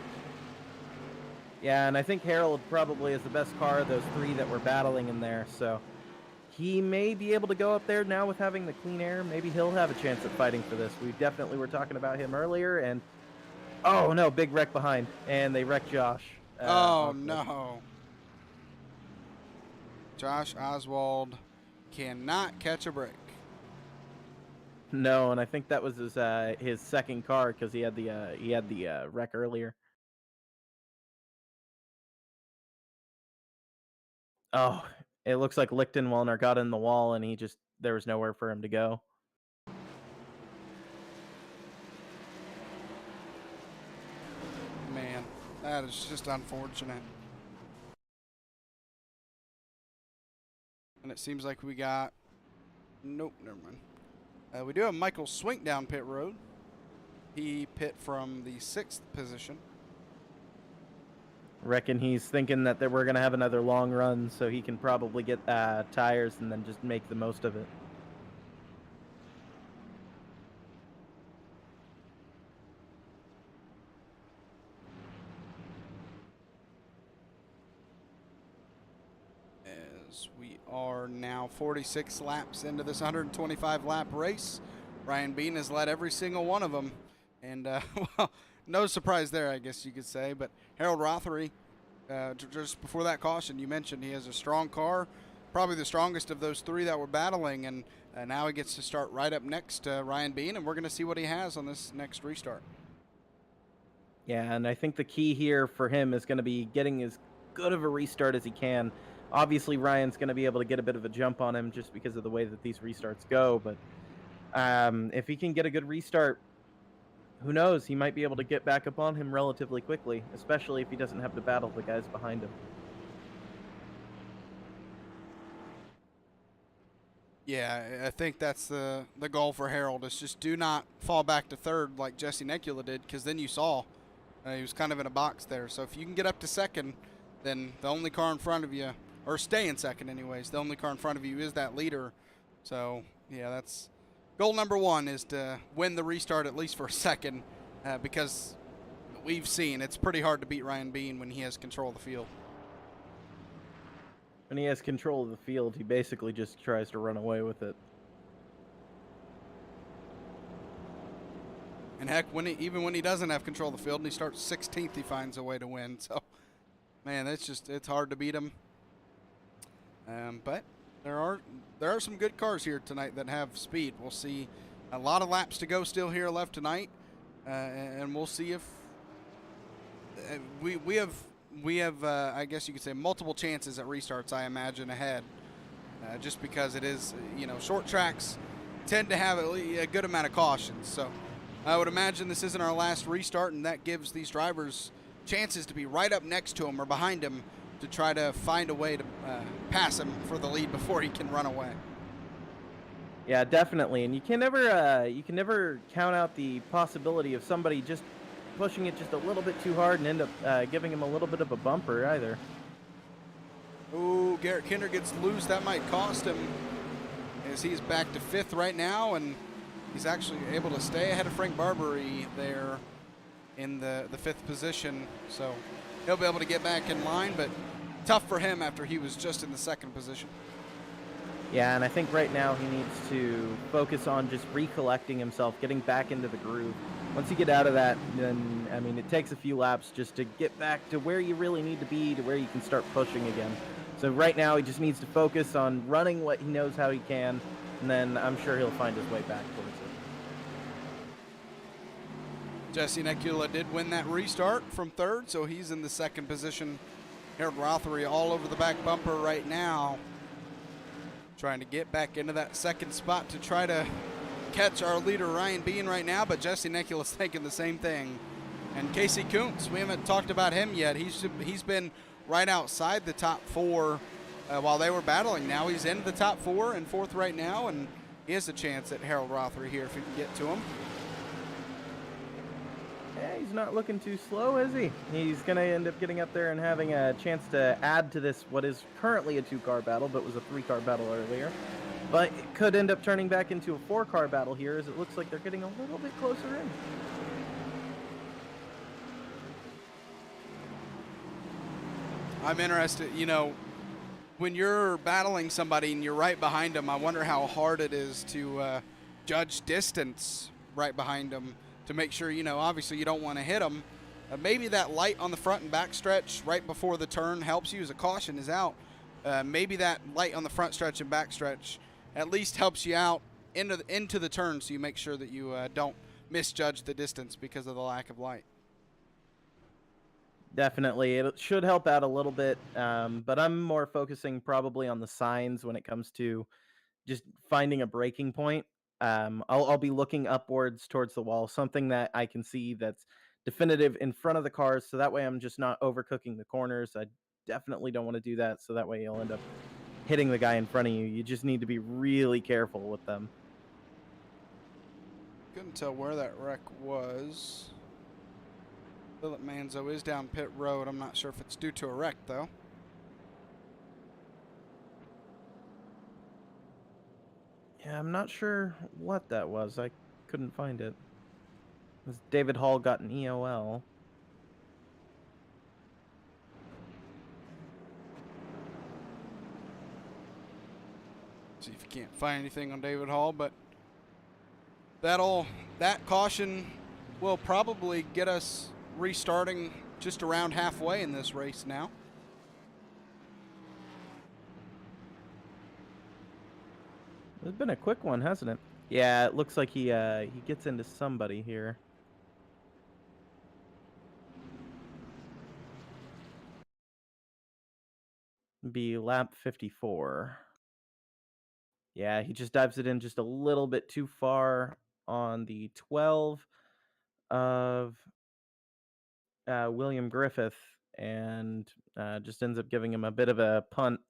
Yeah, and I think Harold probably is the best car of those 3 that were battling in there, so he may be able to go up there now with having the clean air. Maybe he'll have a chance at fighting for this. We definitely were talking about him earlier, and oh no, big wreck behind, and they wrecked Josh. Oh no. Josh Oswald cannot catch a break. No, and I think that was his second car because he had the wreck earlier. Oh, it looks like Lichtenwellner got in the wall, and there was nowhere for him to go. Man, that is just unfortunate. And it seems like we got... Nope, never mind. We do have Michael Swink down pit road. He pit from the 6th position. Reckon he's thinking that we're going to have another long run, so he can probably get tires and then just make the most of it. As we are now 46 laps into this 125 lap race, Ryan Bean has led every single one of them. And, well, no surprise there, I guess you could say. But Harold Rothery, just before that caution, you mentioned he has a strong car, probably the strongest of those 3 that were battling. And now he gets to start right up next to Ryan Bean, and we're going to see what he has on this next restart. Yeah, and I think the key here for him is going to be getting as good of a restart as he can. Obviously, Ryan's going to be able to get a bit of a jump on him just because of the way that these restarts go. But if he can get a good restart, who knows? He might be able to get back up on him relatively quickly, especially if he doesn't have to battle the guys behind him. Yeah, I think that's the goal for Harold, is just do not fall back to 3rd like Jesse Necula did, because then you saw he was kind of in a box there. So if you can get up to 2nd, then the only car in front of you, or stay in 2nd anyways, the only car in front of you is that leader. So, yeah, that's goal number 1, is to win the restart at least for a 2nd, because we've seen it's pretty hard to beat Ryan Bean when he has control of the field. When he has control of the field, he basically just tries to run away with it. And heck, even when he doesn't have control of the field and he starts 16th, he finds a way to win. So, man, it's hard to beat him. But there are some good cars here tonight that have speed. We'll see a lot of laps to go still here left tonight, and we'll see if we have I guess you could say multiple chances at restarts, I imagine, ahead, just because it is, short tracks tend to have a good amount of cautions. So I would imagine this isn't our last restart, and that gives these drivers chances to be right up next to him or behind him to try to find a way to pass him for the lead before he can run away. Yeah, definitely. And you can never count out the possibility of somebody just pushing it just a little bit too hard and end up giving him a little bit of a bumper either. Ooh, Garrett Kinder gets loose. That might cost him, as he's back to 5th right now, and he's actually able to stay ahead of Frank Barbary there in the 5th position. So he'll be able to get back in line, but tough for him after he was just in the 2nd position. Yeah, and I think right now he needs to focus on just recollecting himself, getting back into the groove. Once you get out of that, then, I mean, it takes a few laps just to get back to where you really need to be, to where you can start pushing again. So right now he just needs to focus on running what he knows how he can, and then I'm sure he'll find his way back towards it. Jesse Necula did win that restart from 3rd, so he's in the 2nd position. Harold Rothery all over the back bumper right now, trying to get back into that 2nd spot to try to catch our leader Ryan Bean right now, but Jesse Necula's thinking the same thing. And Casey Kuntz, we haven't talked about him yet. He's been right outside the top 4 while they were battling. Now he's in the top 4 and 4th right now, and he has a chance at Harold Rothery here if he can get to him. Yeah, he's not looking too slow, is he? He's going to end up getting up there and having a chance to add to this, what is currently a 2-car battle, but was a 3-car battle earlier. But it could end up turning back into a 4-car battle here, as it looks like they're getting a little bit closer in. I'm interested, you know, when you're battling somebody and you're right behind them, I wonder how hard it is to judge distance right behind them to make sure, you know, obviously you don't want to hit them. Maybe that light on the front and back stretch right before the turn helps you as a caution is out. Maybe that light on the front stretch and back stretch at least helps you out into the turn, so you make sure that you don't misjudge the distance because of the lack of light. Definitely. It should help out a little bit, but I'm more focusing probably on the signs when it comes to just finding a breaking point. I'll be looking upwards towards the wall, something that I can see that's definitive in front of the cars, so that way I'm just not overcooking the corners. I definitely don't want to do that, so that way you'll end up hitting the guy in front of you. You just need to be really careful with them. Couldn't tell where that wreck was. Philip Manzo is down pit road. I'm not sure if it's due to a wreck, though. Yeah, I'm not sure what that was. I couldn't find it. David Hall got an EOL. See if you can't find anything on David Hall, but that caution will probably get us restarting just around halfway in this race now. It's been a quick one, hasn't it? Yeah, it looks like he gets into somebody here. Be lap 54. Yeah, he just dives it in just a little bit too far on the 12 of William Griffith, and just ends up giving him a bit of a punt.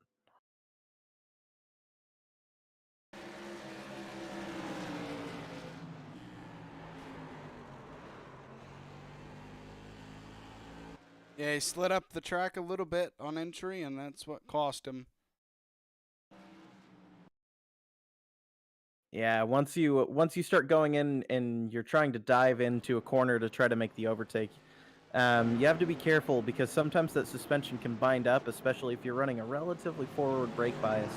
Yeah, he slid up the track a little bit on entry, and that's what cost him. Yeah, once you start going in and you're trying to dive into a corner to try to make the overtake, you have to be careful because sometimes that suspension can bind up, especially if you're running a relatively forward brake bias.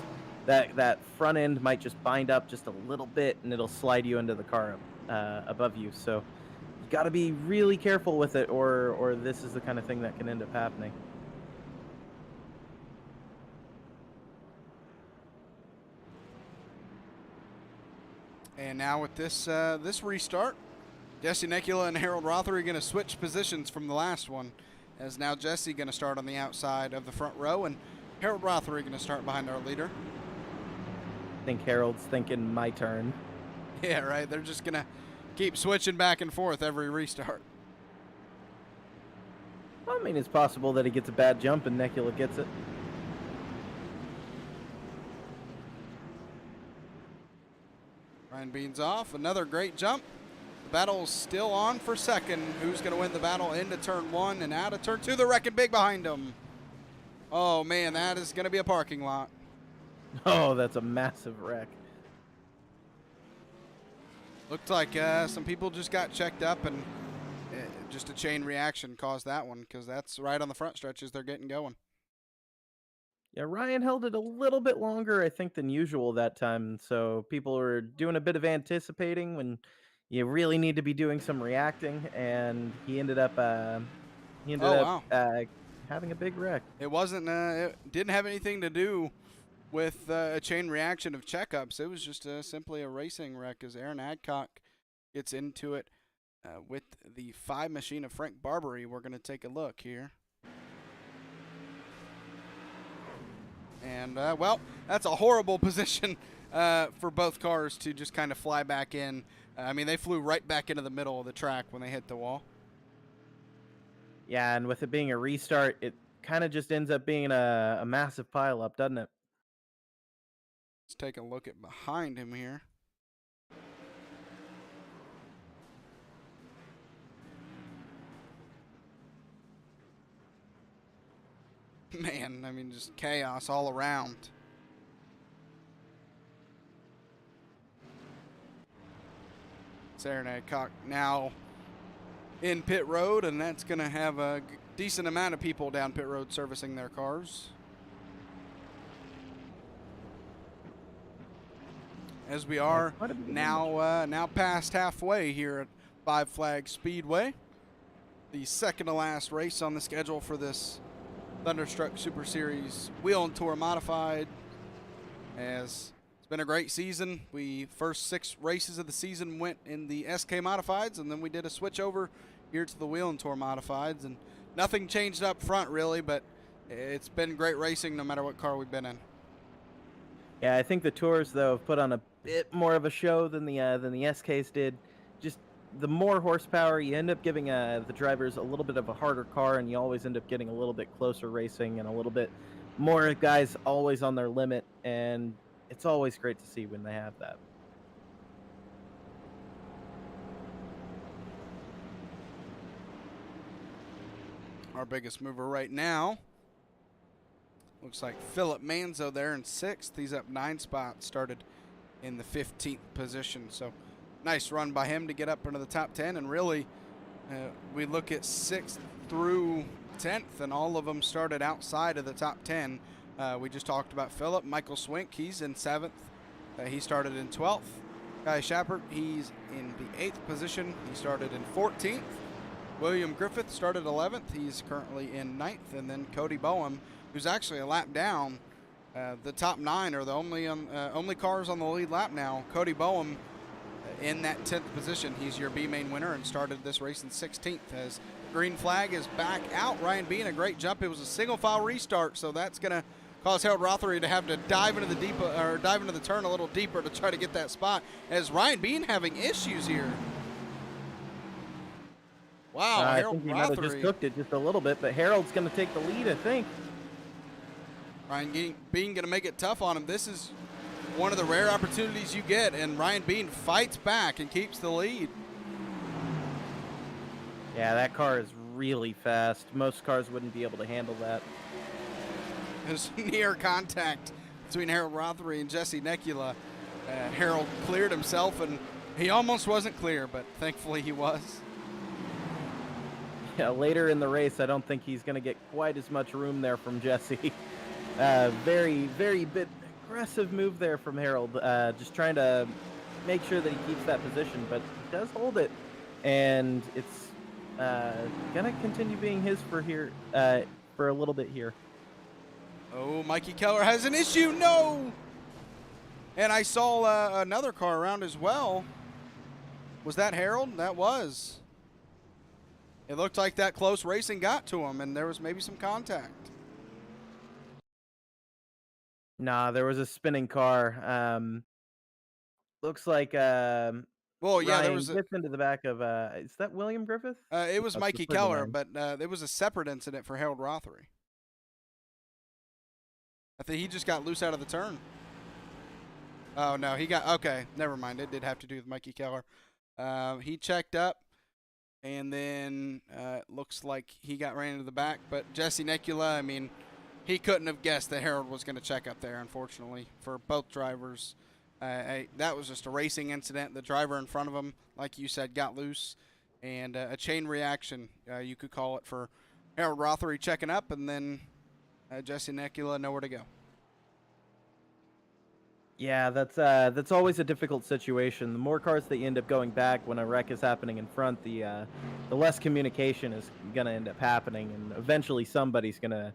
That front end might just bind up just a little bit, and it'll slide you into the car above you. So you got to be really careful with it, or this is the kind of thing that can end up happening. And now with this this restart, Jesse Necula and Harold Rothery are going to switch positions from the last one, as now Jesse going to start on the outside of the front row, and Harold Rothery going to start behind our leader. I think Harold's thinking my turn. Yeah, right. They're just going to keep switching back and forth every restart. I mean, it's possible that he gets a bad jump and Necula gets it. Ryan Bean's off. Another great jump. The battle's still on for second. Who's going to win the battle into turn 1 and out of turn 2? The Wrecking Big behind him. Oh, man, that is going to be a parking lot. Oh, that's a massive wreck. Looked like some people just got checked up, and just a chain reaction caused that one, because that's right on the front stretches they're getting going. Yeah, Ryan held it a little bit longer, I think, than usual that time. So people were doing a bit of anticipating when you really need to be doing some reacting, and he ended up he ended Oh, up wow. having a big wreck. It wasn't, it didn't have anything to do with a chain reaction of checkups. It was just simply a racing wreck as Aaron Adcock gets into it with the 5 machine of Frank Barbary. We're going to take a look here. And, well, that's a horrible position for both cars to just kind of fly back in. I mean, they flew right back into the middle of the track when they hit the wall. Yeah, and with it being a restart, it kind of just ends up being a massive pileup, doesn't it? Let's take a look at behind him here. Man, I mean, just chaos all around. Aaron Adcock now in pit road, and that's going to have a decent amount of people down pit road servicing their cars. As we are now past halfway here at Five Flag Speedway, the second to last race on the schedule for this Thunderstruck Super Series Wheel and Tour Modified. As it's been a great season. We first 6 races of the season went in the SK Modifieds, and then we did a switch over here to the Wheel and Tour Modifieds, and nothing changed up front really, but it's been great racing no matter what car we've been in. Yeah, I think the tours though have put on a bit more of a show than the SKs did. Just the more horsepower, you end up giving the drivers a little bit of a harder car, and you always end up getting a little bit closer racing and a little bit more guys always on their limit, and it's always great to see when they have that. Our biggest mover right now looks like Philip Manzo there in 6th. He's up 9 spots, started in the 15th position. So nice run by him to get up into the top 10. And really, we look at 6th through 10th, and all of them started outside of the top 10. We just talked about Philip. Michael Swink, he's in 7th. He started in 12th. Guy Shapert, he's in the 8th position. He started in 14th. William Griffith started 11th. He's currently in 9th. And then Cody Boehm, who's actually a lap down. The top 9 are the only cars on the lead lap now. Cody Boehm in that 10th position. He's your B main winner and started this race in 16th. As green flag is back out. Ryan Bean, a great jump. It was a single file restart, so that's going to cause Harold Rothery to have to dive into the turn a little deeper to try to get that spot. As Ryan Bean having issues here. Wow, I Harold think he might have just Rothery. cooked it just a little bit, but Harold's going to take the lead, I think. Ryan Bean going to make it tough on him. This is one of the rare opportunities you get, and Ryan Bean fights back and keeps the lead. Yeah, that car is really fast. Most cars wouldn't be able to handle that. There's near contact between Harold Rothery and Jesse Necula. Harold cleared himself, and he almost wasn't clear, but thankfully he was. Yeah, later in the race, I don't think he's going to get quite as much room there from Jesse. Very, very bit aggressive move there from Harold. Just trying to make sure that he keeps that position, but he does hold it, and it's going to continue being his for a little bit here. Oh, Mikey Keller has an issue. No! And I saw another car around as well. Was that Harold? That was. It looked like that close racing got to him, and there was maybe some contact. Nah, there was a spinning car. Looks like Well, yeah, there Ryan was a. gets into the back of, is that William Griffith? It was That's the Mikey third in Keller, line. but it was a separate incident for Harold Rothery. I think he just got loose out of the turn. Oh no, he got okay. Never mind. It did have to do with Mikey Keller. He checked up, and then it looks like he got ran into the back. But Jesse Necula, I mean, he couldn't have guessed that Harold was going to check up there. Unfortunately, for both drivers, that was just a racing incident. The driver in front of him, like you said, got loose, and a chain reaction, you could call it, for Harold Rothery checking up, and then Jesse Necula nowhere to go. Yeah, that's always a difficult situation. The more cars that you end up going back when a wreck is happening in front, the less communication is gonna end up happening, and eventually somebody's gonna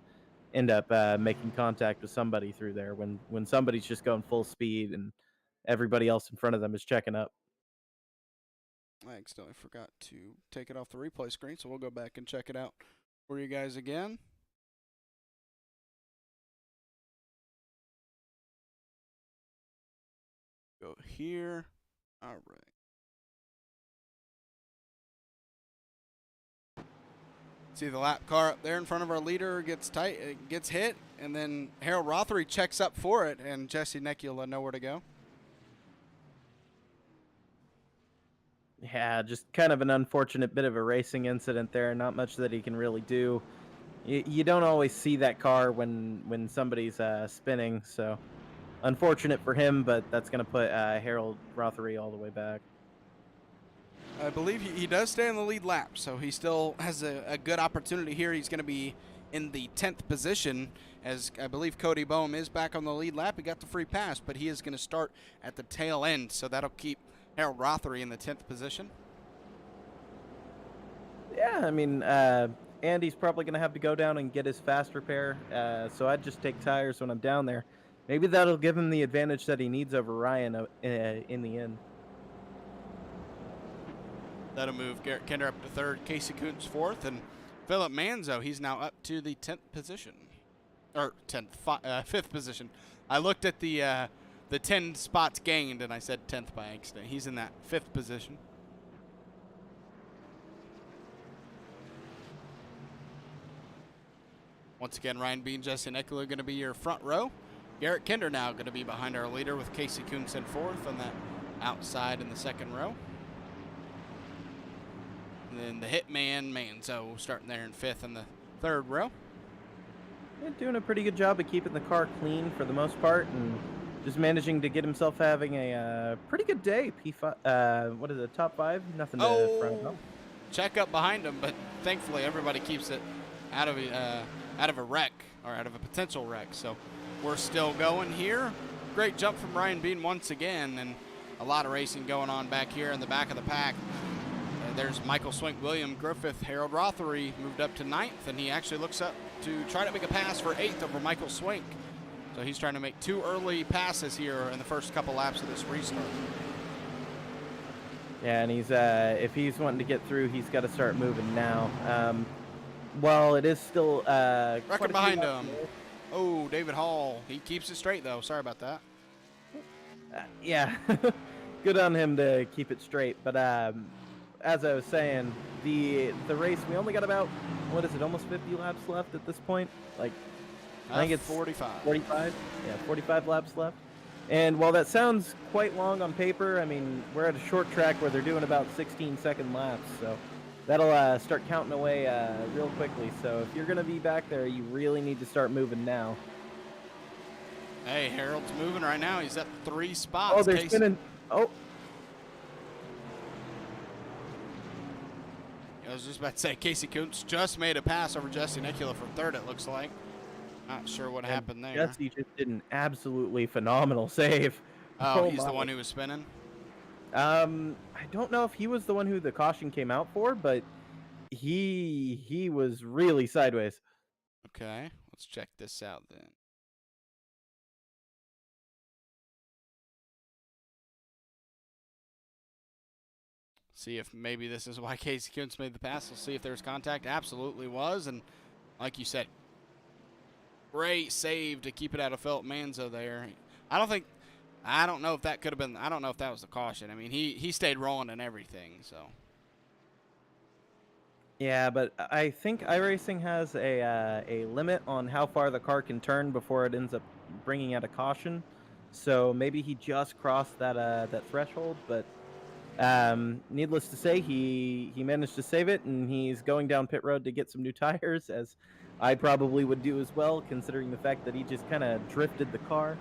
end up making contact with somebody through there when somebody's just going full speed and everybody else in front of them is checking up. I accidentally forgot to take it off the replay screen, so we'll go back and check it out for you guys again. Go here. All right. See the lap car up there in front of our leader gets tight, it gets hit, and then Harold Rothery checks up for it, and Jesse Necula nowhere to go. Yeah, just kind of an unfortunate bit of a racing incident there. Not much that he can really do. You don't always see that car when somebody's spinning, so unfortunate for him. But that's going to put Harold Rothery all the way back. I believe he does stay in the lead lap, so he still has a good opportunity here. He's going to be in the 10th position, as I believe Cody Boehm is back on the lead lap. He got the free pass, but he is going to start at the tail end, so that'll keep Harold Rothery in the 10th position. Yeah, I mean, Andy's probably going to have to go down and get his fast repair, so I'd just take tires when I'm down there. Maybe that'll give him the advantage that he needs over Ryan in the end. That'll move Garrett Kinder up to third, Casey Kuntz fourth, and Philip Manzo, he's now up to the 10th position. Or 5th position. I looked at the 10 spots gained, and I said 10th by accident. He's in that 5th position. Once again, Ryan Bean, Jesse Necula going to be your front row. Garrett Kinder now going to be behind our leader with Casey Kuntz in fourth on that outside in the second row. And then the hitman, Manzo, starting there in fifth in the third row. Yeah, doing a pretty good job of keeping the car clean for the most part, and just managing to get himself having a pretty good day. P5, what is it, top 5? Nothing to frown about. Check up behind him, but thankfully everybody keeps it out of a wreck, or out of a potential wreck. So we're still going here. Great jump from Ryan Bean once again, and a lot of racing going on back here in the back of the pack. There's Michael Swink, William Griffith, Harold Rothery moved up to 9th, and he actually looks up to try to make a pass for 8th over Michael Swink. So he's trying to make 2 early passes here in the first couple laps of this restart. Yeah, and he's if he's wanting to get through, he's got to start moving now. Well, it is still record behind him. Oh, David Hall. He keeps it straight though. Sorry about that. Yeah, good on him to keep it straight. But as I was saying, the race, we only got about, what is it, almost 50 laps left at this point? Like, I think it's 45. 45? Yeah, 45 laps left. And while that sounds quite long on paper, I mean, we're at a short track where they're doing about 16-second laps, so that'll start counting away real quickly. So if you're going to be back there, you really need to start moving now. Hey, Harold's moving right now. He's up 3 spots. Oh, they're spinning. Oh. I was just about to say, Casey Kuntz just made a pass over Jesse Necula for 3rd, it looks like. Not sure what happened there. Jesse just did an absolutely phenomenal save. Oh, he's the one who was spinning? I don't know if he was the one who the caution came out for, but he was really sideways. Okay, let's check this out then. See if maybe this is why Casey Kuntz made the pass. We'll see if there's contact. Absolutely was. And like you said, great save to keep it out of Philip Manzo there. I don't think I don't know if that could have been. I don't know if that was the caution. I mean, he stayed rolling and everything. So Yeah, but I think iRacing has a limit on how far the car can turn before it ends up bringing out a caution. So maybe he just crossed that threshold, but needless to say, he managed to save it, and he's going down pit road to get some new tires, as I probably would do as well, considering the fact that he just kind of drifted the car.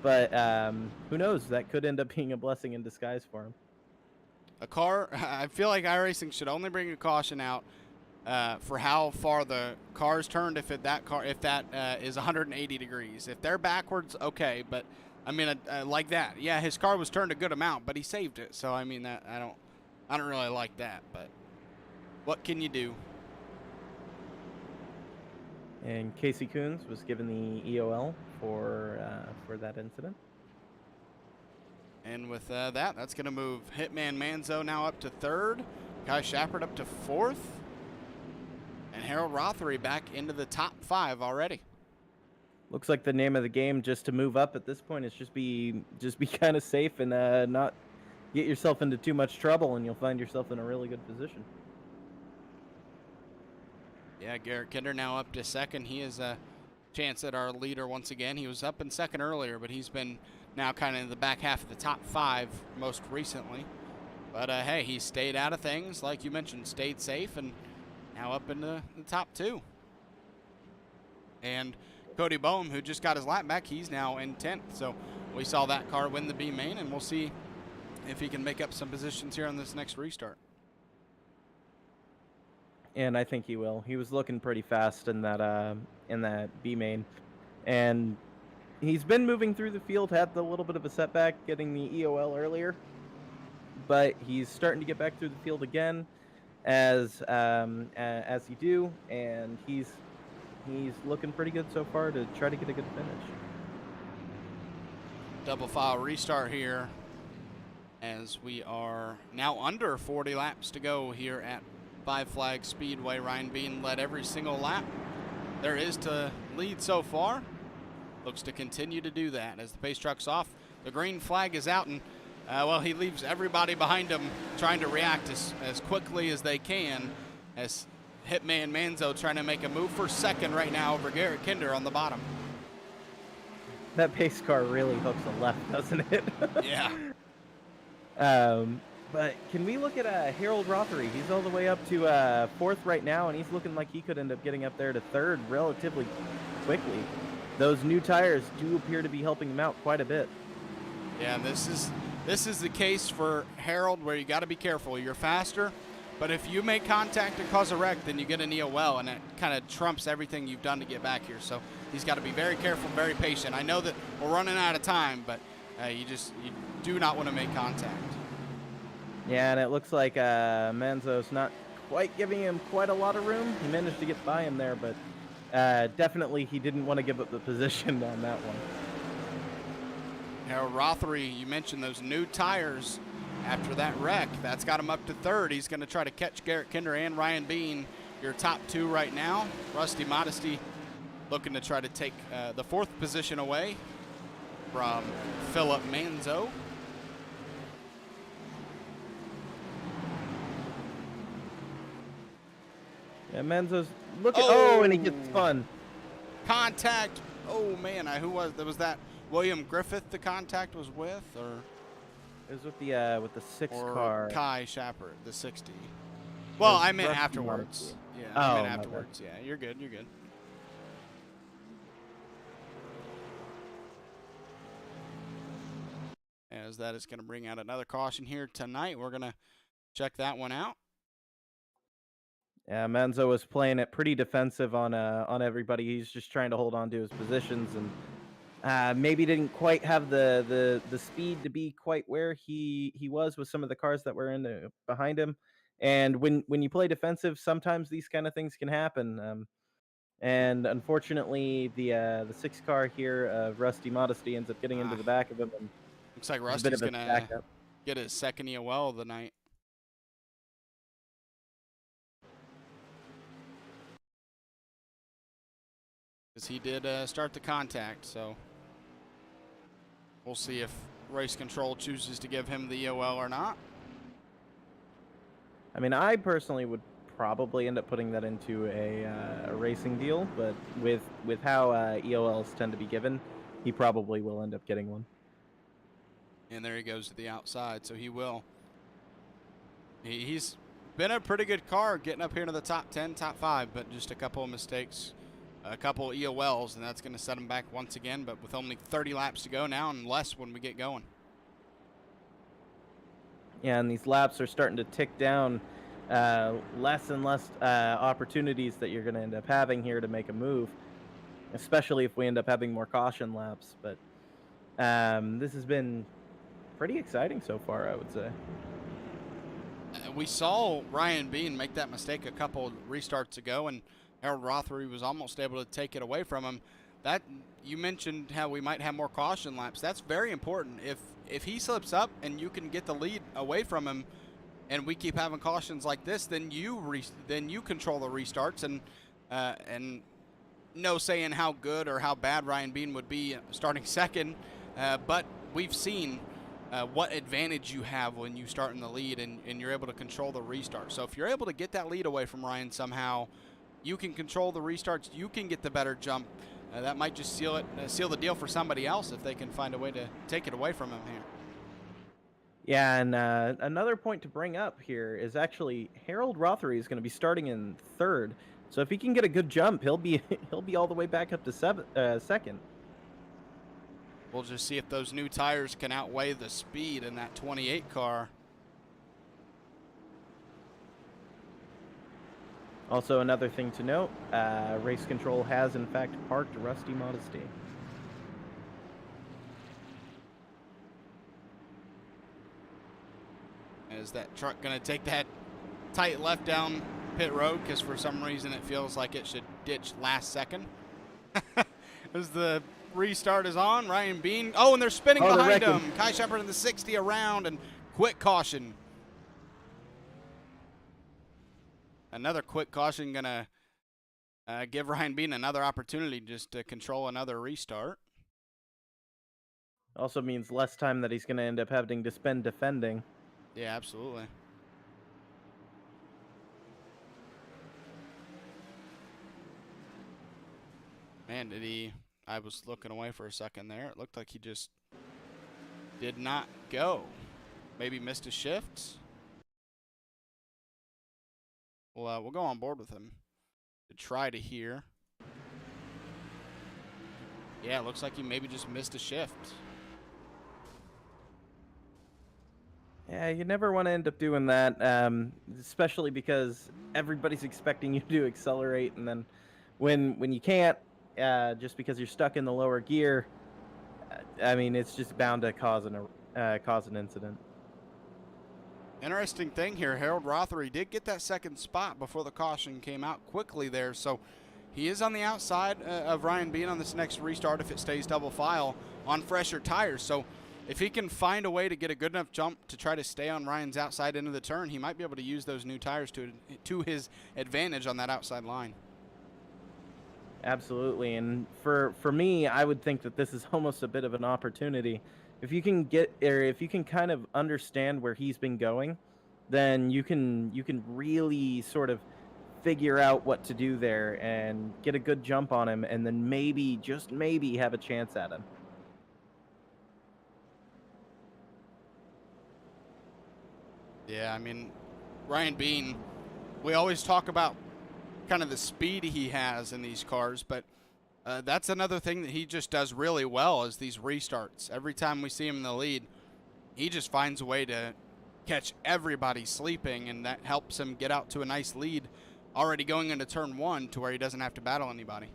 But who knows? That could end up being a blessing in disguise for him. a car. I feel like iRacing should only bring a caution out for how far the car's turned. If that is 180 degrees, if they're backwards, okay. But I mean, like that. Yeah, his car was turned a good amount, but he saved it. So I mean, that I don't really like that. But what can you do? And Casey Coons was given the EOL for that incident. And with that's going to move Hitman Manzo now up to third, Kai Shepard up to fourth, and Harold Rothery back into the top 5 already. Looks like the name of the game just to move up at this point is just be kind of safe and not get yourself into too much trouble, and you'll find yourself in a really good position. Yeah, Garrett Kinder now up to second. He is a chance at our leader once again. He was up in second earlier, but he's been now kind of in the back half of the top 5 most recently. But hey, he stayed out of things, like you mentioned, stayed safe, and now up in the top 2. And Cody Boehm, who just got his lap back, he's now in 10th. So we saw that car win the B main, and we'll see if he can make up some positions here on this next restart. And I think he will. He was looking pretty fast in that B main, and he's been moving through the field. Had a little bit of a setback getting the EOL earlier, but he's starting to get back through the field again, as you do, and he's looking pretty good so far to try to get a good finish. Double file restart here, as we are now under 40 laps to go here at Five Flag Speedway. Ryan Bean led every single lap there is to lead so far. Looks to continue to do that as the pace truck's off. The green flag is out, and well, he leaves everybody behind him trying to react as quickly as they can, as Hitman Manzo trying to make a move for second right now over Garrett Kinder on the bottom. That pace car really hooks a left, doesn't it? Yeah. But can we look at Harold Rothery? He's all the way up to fourth right now, and he's looking like he could end up getting up there to third relatively quickly. Those new tires do appear to be helping him out quite a bit. Yeah, this is the case for Harold, where you got to be careful. You're faster, but if you make contact and cause a wreck, then you get an EOL, and it kind of trumps everything you've done to get back here. So he's got to be very careful, very patient. I know that we're running out of time, but you do not want to make contact. Yeah, and it looks like Manzo's not quite giving him quite a lot of room. He managed to get by him there, but definitely he didn't want to give up the position on that one. Harold Rothery, you mentioned those new tires after that wreck. That's got him up to third. He's going to try to catch Garrett Kinder and Ryan Bean, your top 2 right now. Rusty Modesty looking to try to take the 4th position away from Philip Manzo. Yeah, Manzo's looking. Oh, and he gets spun. Contact. Oh man, who was that? William Griffith the contact was with, or it was with the 6 car. Kai Shepard, the 60. Well, I meant afterwards. Yeah, I meant afterwards. Yeah, you're good. You're good. As that is going to bring out another caution here tonight. We're going to check that one out. Yeah, Manzo was playing it pretty defensive on everybody. He's just trying to hold on to his positions, and maybe didn't quite have the speed to be quite where he was with some of the cars that were behind him. And when you play defensive, sometimes these kind of things can happen. And unfortunately, the 6 car here, Rusty Modesty, ends up getting into the back of him. And looks like Rusty's going to get his second EOL of the night. Because he did start the contact, so. We'll see if race control chooses to give him the EOL or not. I mean, I personally would probably end up putting that into a racing deal, but with how EOLs tend to be given, he probably will end up getting one. And there he goes to the outside, so he will. He's been a pretty good car getting up here to the top 10, top 5, but just a couple of mistakes, a couple of EOLs, and that's going to set him back once again, but with only 30 laps to go now and less when we get going. Yeah, and these laps are starting to tick down. Less and less opportunities that you're going to end up having here to make a move, especially if we end up having more caution laps. But this has been pretty exciting so far, I would say. We saw Ryan Bean make that mistake a couple restarts ago, and Harold Rothery was almost able to take it away from him. That you mentioned how we might have more caution laps. That's very important. If he slips up and you can get the lead away from him, and we keep having cautions like this, then you control the restarts, and no saying how good or how bad Ryan Bean would be starting second, but we've seen what advantage you have when you start in the lead and you're able to control the restart. So if you're able to get that lead away from Ryan somehow, you can control the restarts, you can get the better jump. That might just seal the deal for somebody else if they can find a way to take it away from him here. Yeah, and another point to bring up here is actually Harold Rothery is going to be starting in third. So if he can get a good jump, he'll be all the way back up to second. We'll just see if those new tires can outweigh the speed in that 28 car. Also, another thing to note, race control has in fact parked Rusty Modesty. Is that truck going to take that tight left down pit road? Because for some reason it feels like it should ditch last second. As the restart is on, Ryan Bean. Oh, and they're spinning behind him. Kai Shepard in the 60 around, and quick caution. Another quick caution going to give Ryan Bean another opportunity just to control another restart. Also means less time that he's going to end up having to spend defending. Yeah, absolutely. Man, did he... I was looking away for a second there. It looked like he just did not go. Maybe missed a shift. We'll go on board with him to try to hear. Yeah, it looks like he maybe just missed a shift. Yeah, you never want to end up doing that, especially because everybody's expecting you to accelerate, and then when you can't, just because you're stuck in the lower gear, I mean, it's just bound to cause an incident. Interesting thing here, Harold Rothery did get that second spot before the caution came out quickly there, so he is on the outside of Ryan Bean on this next restart if it stays double file on fresher tires. So if he can find a way to get a good enough jump to try to stay on Ryan's outside end of the turn, he might be able to use those new tires to his advantage on that outside line. Absolutely, and for me, I would think that this is almost a bit of an opportunity. If you can if you can kind of understand where he's been going, then you can really sort of figure out what to do there and get a good jump on him, and then maybe, just maybe, have a chance at him. Yeah, I mean, Ryan Bean, we always talk about kind of the speed he has in these cars, but that's another thing that he just does really well is these restarts. Every time we see him in the lead, he just finds a way to catch everybody sleeping, and that helps him get out to a nice lead already going into turn one to where he doesn't have to battle anybody.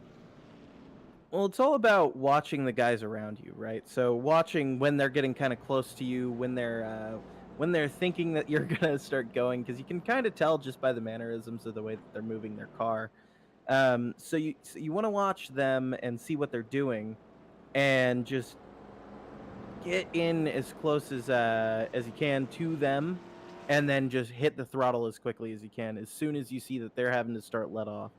Well, it's all about watching the guys around you, right? So watching when they're getting kind of close to you, when they're thinking that you're gonna start going, because you can kind of tell just by the mannerisms of the way that they're moving their car. So you want to watch them and see what they're doing, and just get in as close as you can to them, and then just hit the throttle as quickly as you can as soon as you see that they're having to start let off.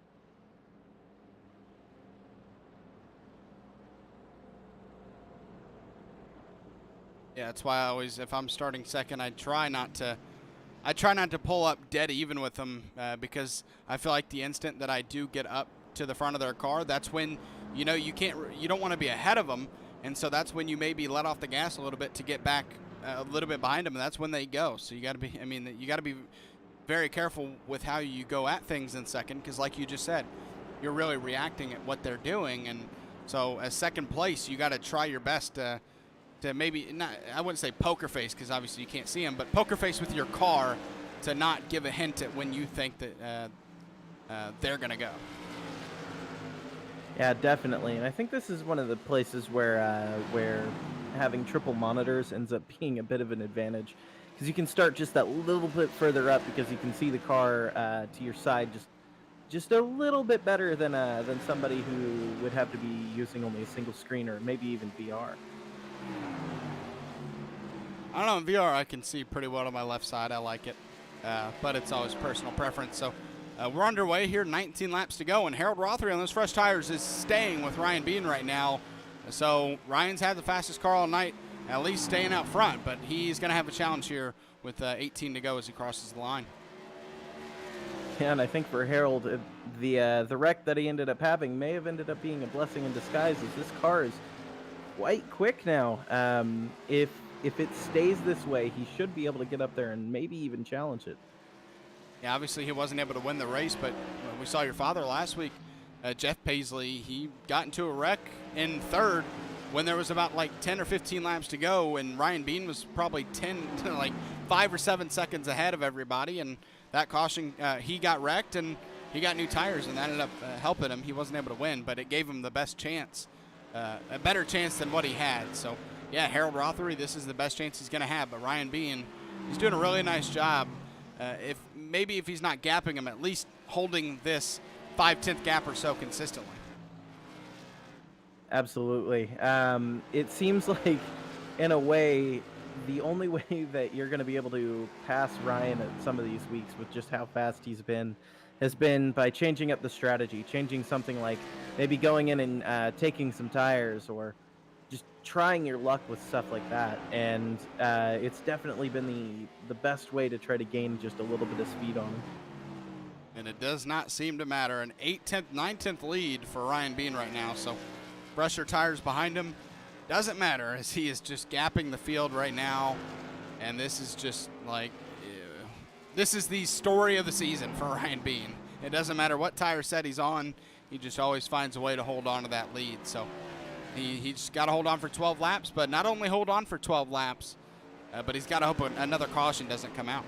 Yeah, that's why I always, if I'm starting second, I try not to pull up dead even with them because I feel like the instant that I do get up to the front of their car, that's when you don't want to be ahead of them, and so that's when you maybe let off the gas a little bit to get back a little bit behind them, and that's when they go. So you got to be, I mean, you got to be very careful with how you go at things in second, because like you just said, you're really reacting at what they're doing, and so as second place, you got to try your best to maybe not, I wouldn't say poker face because obviously you can't see them, but poker face with your car to not give a hint at when you think that they're going to go. Yeah, definitely. And I think this is one of the places where having triple monitors ends up being a bit of an advantage because you can start just that little bit further up because you can see the car to your side just a little bit better than somebody who would have to be using only a single screen or maybe even VR. I don't know, in VR I can see pretty well on my left side. I like it, but it's always personal preference. So we're underway here, 19 laps to go, and Harold Rothery on those fresh tires is staying with Ryan Bean right now. So Ryan's had the fastest car all night, at least staying out front, but he's going to have a challenge here with 18 to go as he crosses the line. Yeah, and I think for Harold, the wreck that he ended up having may have ended up being a blessing in disguise, as this car is quite quick now. If it stays this way, he should be able to get up there and maybe even challenge it. Yeah, obviously he wasn't able to win the race, but we saw your father last week, Jeff Paisley. He got into a wreck in third when there was about like 10 or 15 laps to go, and Ryan Bean was probably 5 or 7 seconds ahead of everybody, and that caution, he got wrecked and he got new tires, and that ended up helping him. He wasn't able to win, but it gave him the best chance, a better chance than what he had. So yeah, Harold Rothery, this is the best chance he's going to have. But Ryan Bean, he's doing a really nice job. If he's not gapping him, at least holding this 5/10 gap or so consistently. Absolutely. It seems like, in a way, the only way that you're going to be able to pass Ryan at some of these weeks with just how fast he's been has been by changing up the strategy, changing something like maybe going in and taking some tires or just trying your luck with stuff like that. And it's definitely been the best way to try to gain just a little bit of speed on him. And it does not seem to matter. An 8/10, 9/10 lead for Ryan Bean right now. So brush your tires behind him. Doesn't matter, as he is just gapping the field right now. And this is just like, this is the story of the season for Ryan Bean. It doesn't matter what tire set he's on. He just always finds a way to hold on to that lead. So he's got to hold on for 12 laps, but not only hold on for 12 laps, but he's got to hope another caution doesn't come out.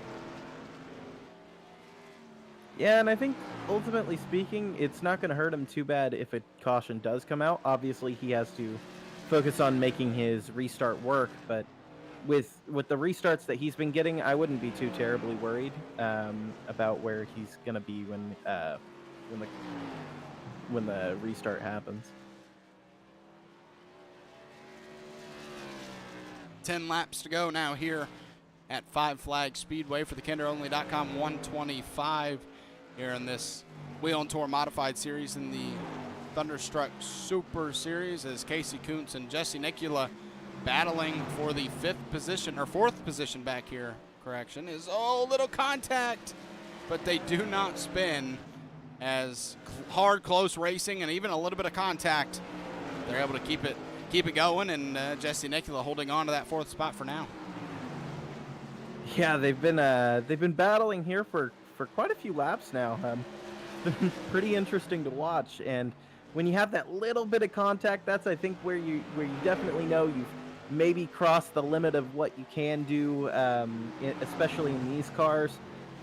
Yeah, and I think ultimately speaking, it's not going to hurt him too bad if a caution does come out. Obviously, he has to focus on making his restart work, but with the restarts that he's been getting, I wouldn't be too terribly worried about where he's going to be when the restart happens. 10 laps to go now here at Five Flag Speedway for the KenderOnly.com 125 here in this Wheel and Tour Modified Series in the Thunderstruck Super Series, as Casey Kuntz and Jesse Nicula battling for the fourth position back here. Correction is little contact, but they do not spin, as hard, close racing and even a little bit of contact. They're able to keep it going, and Jesse Nicula holding on to that fourth spot for now. Yeah, they've been battling here for quite a few laps now. It's been pretty interesting to watch, and when you have that little bit of contact, that's, I think, where you definitely know you've maybe crossed the limit of what you can do, especially in these cars.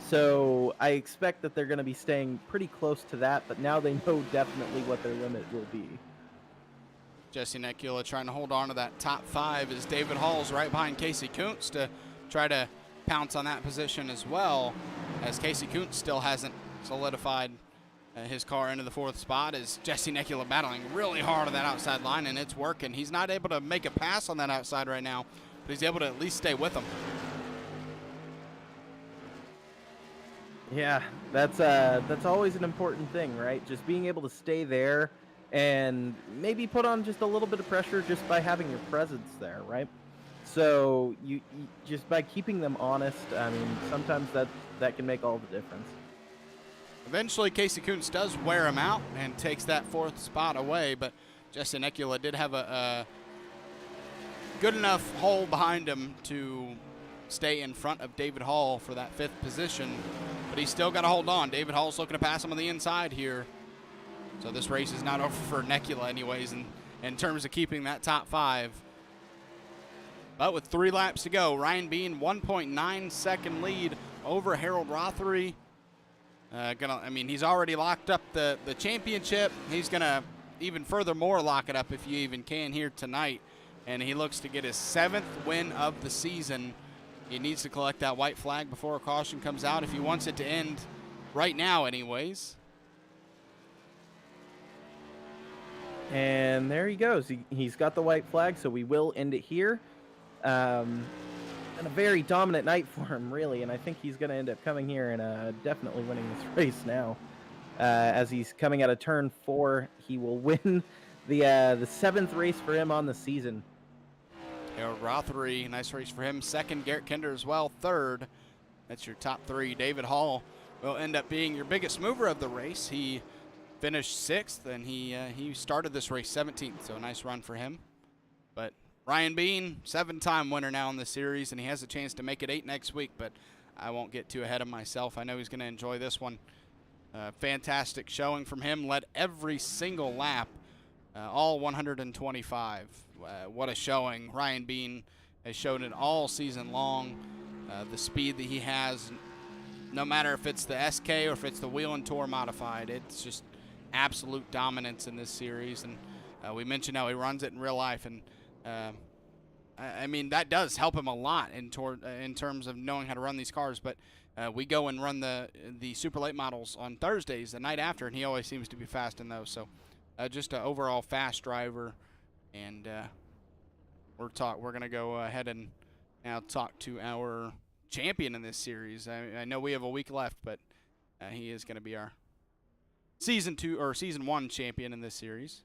So I expect that they're going to be staying pretty close to that, but now they know definitely what their limit will be. Jesse Nicula trying to hold on to that top 5 as David Hall's right behind Casey Kuntz to try to pounce on that position as well, as Casey Kuntz still hasn't solidified his car into the 4th spot, as Jesse Nicula battling really hard on that outside line, and it's working. He's not able to make a pass on that outside right now, but he's able to at least stay with him. Yeah, that's always an important thing, right? Just being able to stay there and maybe put on just a little bit of pressure just by having your presence there, right? So you just by keeping them honest, I mean, sometimes that can make all the difference. Eventually, Casey Kuntz does wear him out and takes that fourth spot away, but Jesse Nekula did have a good enough hole behind him to stay in front of David Hall for that fifth position, but he's still got to hold on. David Hall's looking to pass him on the inside here. So this race is not over for Nekula anyways in terms of keeping that top five. But with 3 laps to go, Ryan Bean 1.9 second lead over Harold Rothery. He's already locked up the championship. He's gonna even furthermore lock it up if you even can here tonight. And he looks to get his 7th win of the season. He needs to collect that white flag before a caution comes out if he wants it to end right now anyways. And there he goes. He's got the white flag, so we will end it here. And a very dominant night for him, really, and I think he's going to end up coming here and definitely winning this race now. As he's coming out of turn 4, he will win the 7th race for him on the season. Harold Rothery, nice race for him. 2nd, Garrett Kinder as well. 3rd, that's your top 3. David Hall will end up being your biggest mover of the race. He finished 6th, and he started this race 17th, so a nice run for him. But Ryan Bean, 7-time winner now in the series, and he has a chance to make it 8 next week, but I won't get too ahead of myself. I know he's going to enjoy this one. Fantastic showing from him. Led every single lap, all 125. What a showing. Ryan Bean has shown it all season long. The speed that he has, no matter if it's the SK or if it's the Wheel and Tour Modified, it's just absolute dominance in this series. And we mentioned how he runs it in real life, and that does help him a lot in terms of knowing how to run these cars. But we go and run the super late models on Thursdays, the night after, and he always seems to be fast in those. So just an overall fast driver, and we're going to go ahead and now talk to our champion in this series. I know we have a week left, but he is going to be our season 1 champion in this series.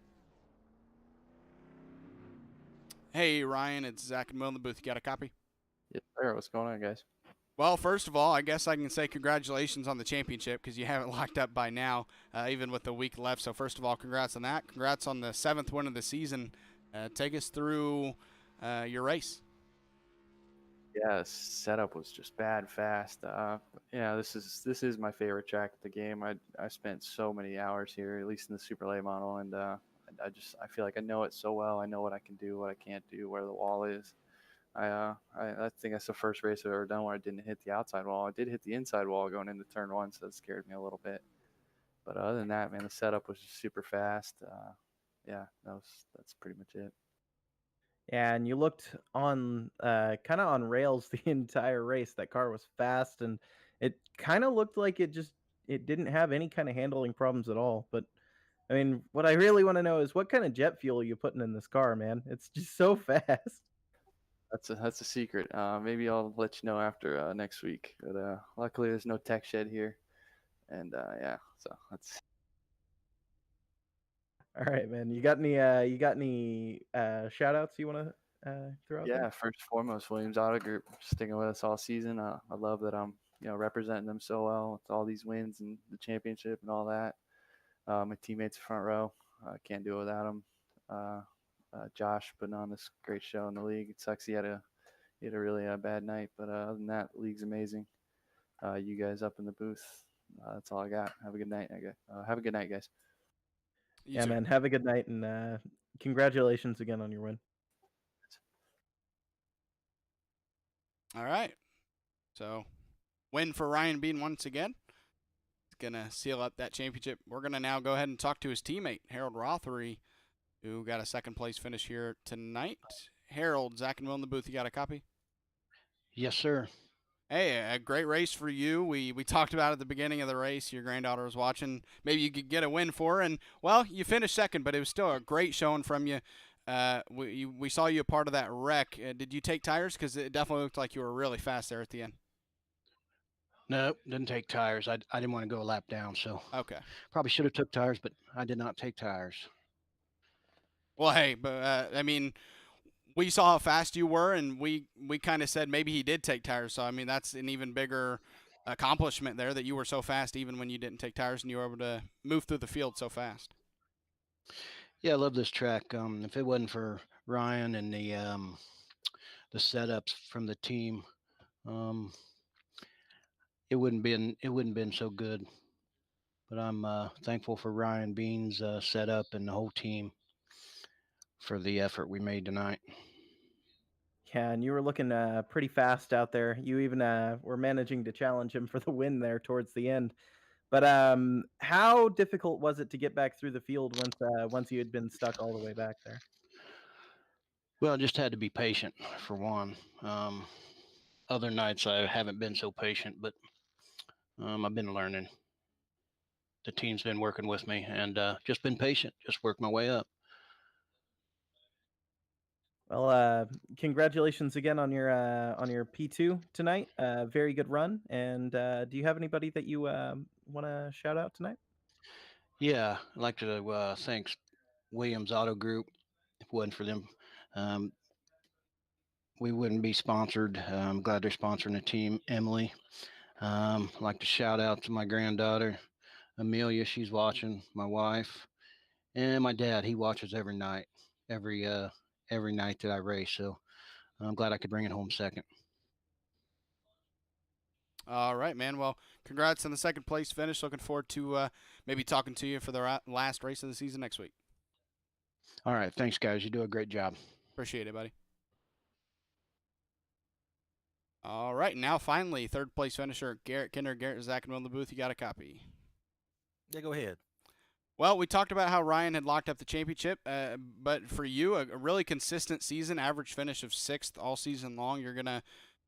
Hey, Ryan, it's Zach and Will in the booth. You got a copy? Yes, sir. What's going on, guys? Well, first of all, I guess I can say congratulations on the championship because you have it locked up by now, even with the week left. So first of all, congrats on that. Congrats on the 7th win of the season. Take us through your race. Yeah, the setup was just bad fast. This is my favorite track of the game. I spent so many hours here, at least in the super late model, and I feel like I know it so well. I know what I can do, what I can't do, where the wall is. I think that's the first race I've ever done where I didn't hit the outside wall. I did hit the inside wall going into turn 1, so that scared me a little bit. But other than that, man, the setup was just super fast. That's pretty much it. Yeah, and you looked on kind of on rails the entire race. That car was fast, and it kind of looked like it didn't have any kind of handling problems at all. But I mean, what I really want to know is what kind of jet fuel are you putting in this car, man? It's just so fast. That's a secret. Maybe I'll let you know after next week. But luckily, there's no tech shed here, and so that's. All right, man. You got any shout outs you want to throw out Yeah, there? first and foremost, Williams Auto Group sticking with us all season. I love that I'm representing them so well with all these wins and the championship and all that. My teammates front row, can't do it without them. Josh putting on this great show in the league. It sucks he had a really bad night, but other than that, the league's amazing. You guys up in the booth, that's all I got. Have a good night, have a good night, guys. Yeah, man. Have a good night, and congratulations again on your win. All right. So, win for Ryan Bean once again. He's going to seal up that championship. We're going to now go ahead and talk to his teammate, Harold Rothery, who got a 2nd place finish here tonight. Harold, Zach and Will in the booth, you got a copy? Yes, sir. Hey, a great race for you. We talked about at the beginning of the race. Your granddaughter was watching. Maybe you could get a win for her. And, well, you finished 2nd, but it was still a great showing from you. We saw you a part of that wreck. Did you take tires? Because it definitely looked like you were really fast there at the end. No, didn't take tires. I didn't want to go a lap down, so okay. Probably should have took tires, but I did not take tires. Well, hey, but we saw how fast you were, and we kind of said maybe he did take tires. So I mean, that's an even bigger accomplishment there, that you were so fast even when you didn't take tires, and you were able to move through the field so fast. Yeah, I love this track. If it wasn't for Ryan and the setups from the team, it wouldn't been so good. But I'm thankful for Ryan Bean's setup and the whole team for the effort we made tonight. Yeah, and you were looking pretty fast out there. You even were managing to challenge him for the win there towards the end. But how difficult was it to get back through the field once you had been stuck all the way back there? Well, I just had to be patient for one. Other nights I haven't been so patient, but I've been learning. The team's been working with me and just been patient, just work my way up. Well, congratulations again on your P2 tonight. Very good run. And do you have anybody that you want to shout out tonight? Yeah, I'd like to thank Williams Auto Group. If it wasn't for them, um, we wouldn't be sponsored. I'm glad they're sponsoring the team. Emily, I'd like to shout out to my granddaughter, Amelia. She's watching. My wife and my dad. He watches every night, every uh, every night that I race. So I'm glad I could bring it home second. All right, man. Well, congrats on the second place finish. Looking forward to maybe talking to you for the last race of the season next week. All right, thanks, guys. You do a great job. Appreciate it, buddy. All right, now finally, third place finisher Garrett Kinder. Garrett, Zach, and Will in the booth. You got a copy. Yeah, go ahead. Well, we talked about how Ryan had locked up the championship, but for you, a really consistent season, average finish of 6th all season long. You're going to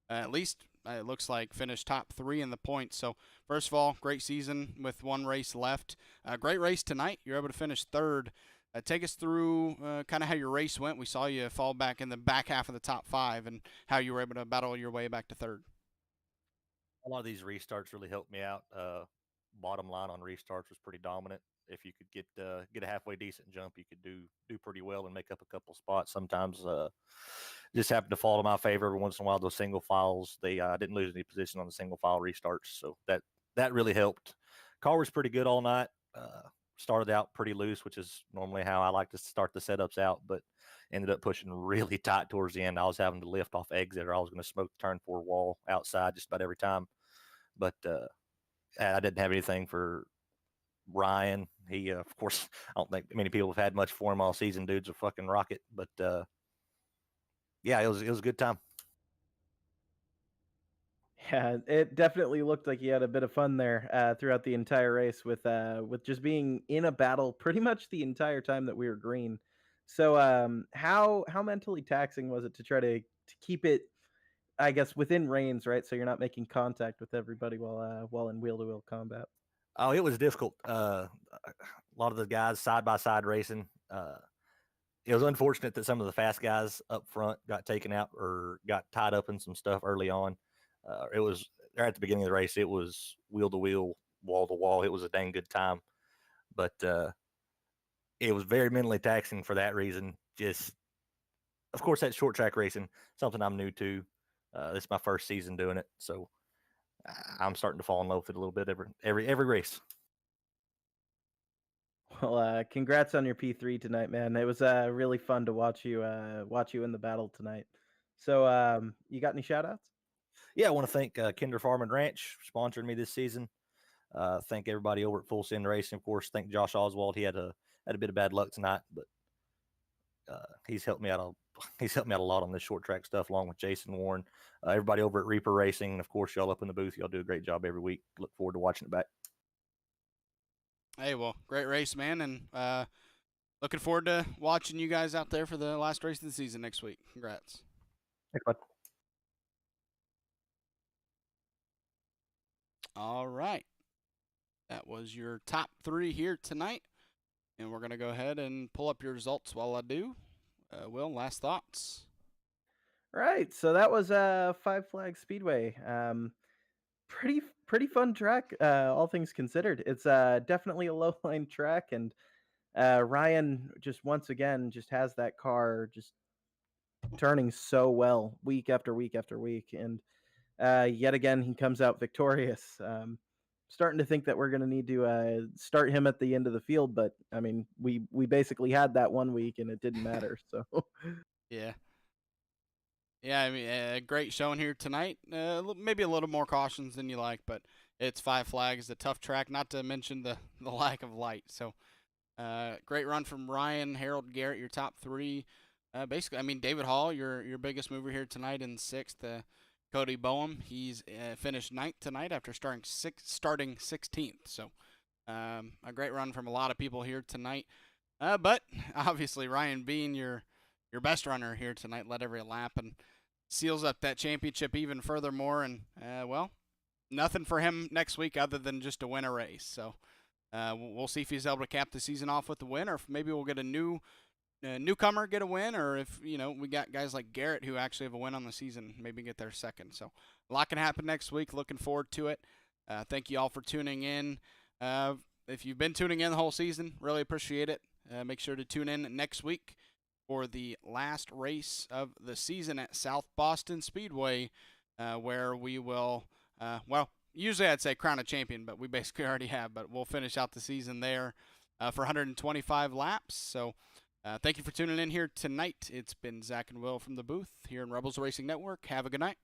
at least, it looks like, finish top 3 in the points. So, first of all, great season with one race left. Great race tonight. You're able to finish 3rd. Take us through kind of how your race went. We saw you fall back in the back half of the top 5 and how you were able to battle your way back to 3rd. A lot of these restarts really helped me out. Bottom line on restarts was pretty dominant. If you could get a halfway decent jump, you could do pretty well and make up a couple spots. Sometimes just happened to fall to my favor every once in a while. Those single files, they didn't lose any position on the single file restarts, so that really helped. Car was pretty good all night. Started out pretty loose, which is normally how I like to start the setups out, but ended up pushing really tight towards the end. I was having to lift off exit, or I was going to smoke the turn 4 wall outside just about every time. But I didn't have anything for Ryan. He, of course, I don't think many people have had much for him all season. Dude's a fucking rocket. But yeah, it was a good time. Yeah, it definitely looked like he had a bit of fun there throughout the entire race with just being in a battle pretty much the entire time that we were green. So how mentally taxing was it to try to keep it, I guess, within reins, right? So you're not making contact with everybody while in wheel to wheel combat. Oh, it was difficult. A lot of the guys side by side racing. It was unfortunate that some of the fast guys up front got taken out or got tied up in some stuff early on. It was there at the beginning of the race. It was wheel to wheel, wall to wall. It was a dang good time, but it was very mentally taxing for that reason. Just, of course, that short track racing, something I'm new to. This is my first season doing it, so I'm starting to fall in love with it a little bit every race. Well, congrats on your P3 tonight, man. It was really fun to watch you in the battle tonight. So, you got any shout outs? Yeah, I want to thank Kinder Farm and Ranch for sponsoring me this season. Thank everybody over at Full Send Racing. Of course, thank Josh Oswald. He had a bit of bad luck tonight, but he's helped me out he's helped me out a lot on this short track stuff, along with Jason Warren. Everybody over at Reaper Racing, and of course, y'all up in the booth. Y'all do a great job every week. Look forward to watching it back. Hey, well, great race, man, and looking forward to watching you guys out there for the last race of the season next week. Congrats. Thanks, bud. All right. That was your top 3 here tonight. And we're going to go ahead and pull up your results while I do. Will, last thoughts? Right. So that was Five Flag Speedway. Pretty fun track, all things considered. It's definitely a low line track, and Ryan just once again just has that car just turning so well week after week after week, and yet again he comes out victorious. Starting to think that we're going to need to start him at the end of the field, but I mean, we basically had that one week and it didn't matter. So Yeah. Yeah, I mean, a great showing here tonight. Maybe a little more cautions than you like, but it's Five Flags, a tough track, not to mention the lack of light. So, great run from Ryan, Harold, Garrett, your top three. Basically, I mean, David Hall, your biggest mover here tonight in sixth. Cody Boehm, he's finished ninth tonight after starting 16th. So, a great run from a lot of people here tonight. But obviously, Ryan being your best runner here tonight, led every lap and seals up that championship even furthermore. And, well, nothing for him next week other than just to win a race. So we'll see if he's able to cap the season off with a win, or if maybe we'll get a newcomer get a win, or if, we got guys like Garrett who actually have a win on the season, maybe get their second. So a lot can happen next week. Looking forward to it. Thank you all for tuning in. If you've been tuning in the whole season, really appreciate it. Make sure to tune in next week for the last race of the season at South Boston Speedway, where we will, usually I'd say crown a champion, but we basically already have, but we'll finish out the season there for 125 laps. So thank you for tuning in here tonight. It's been Zach and Will from the booth here in Rebels Racing Network. Have a good night.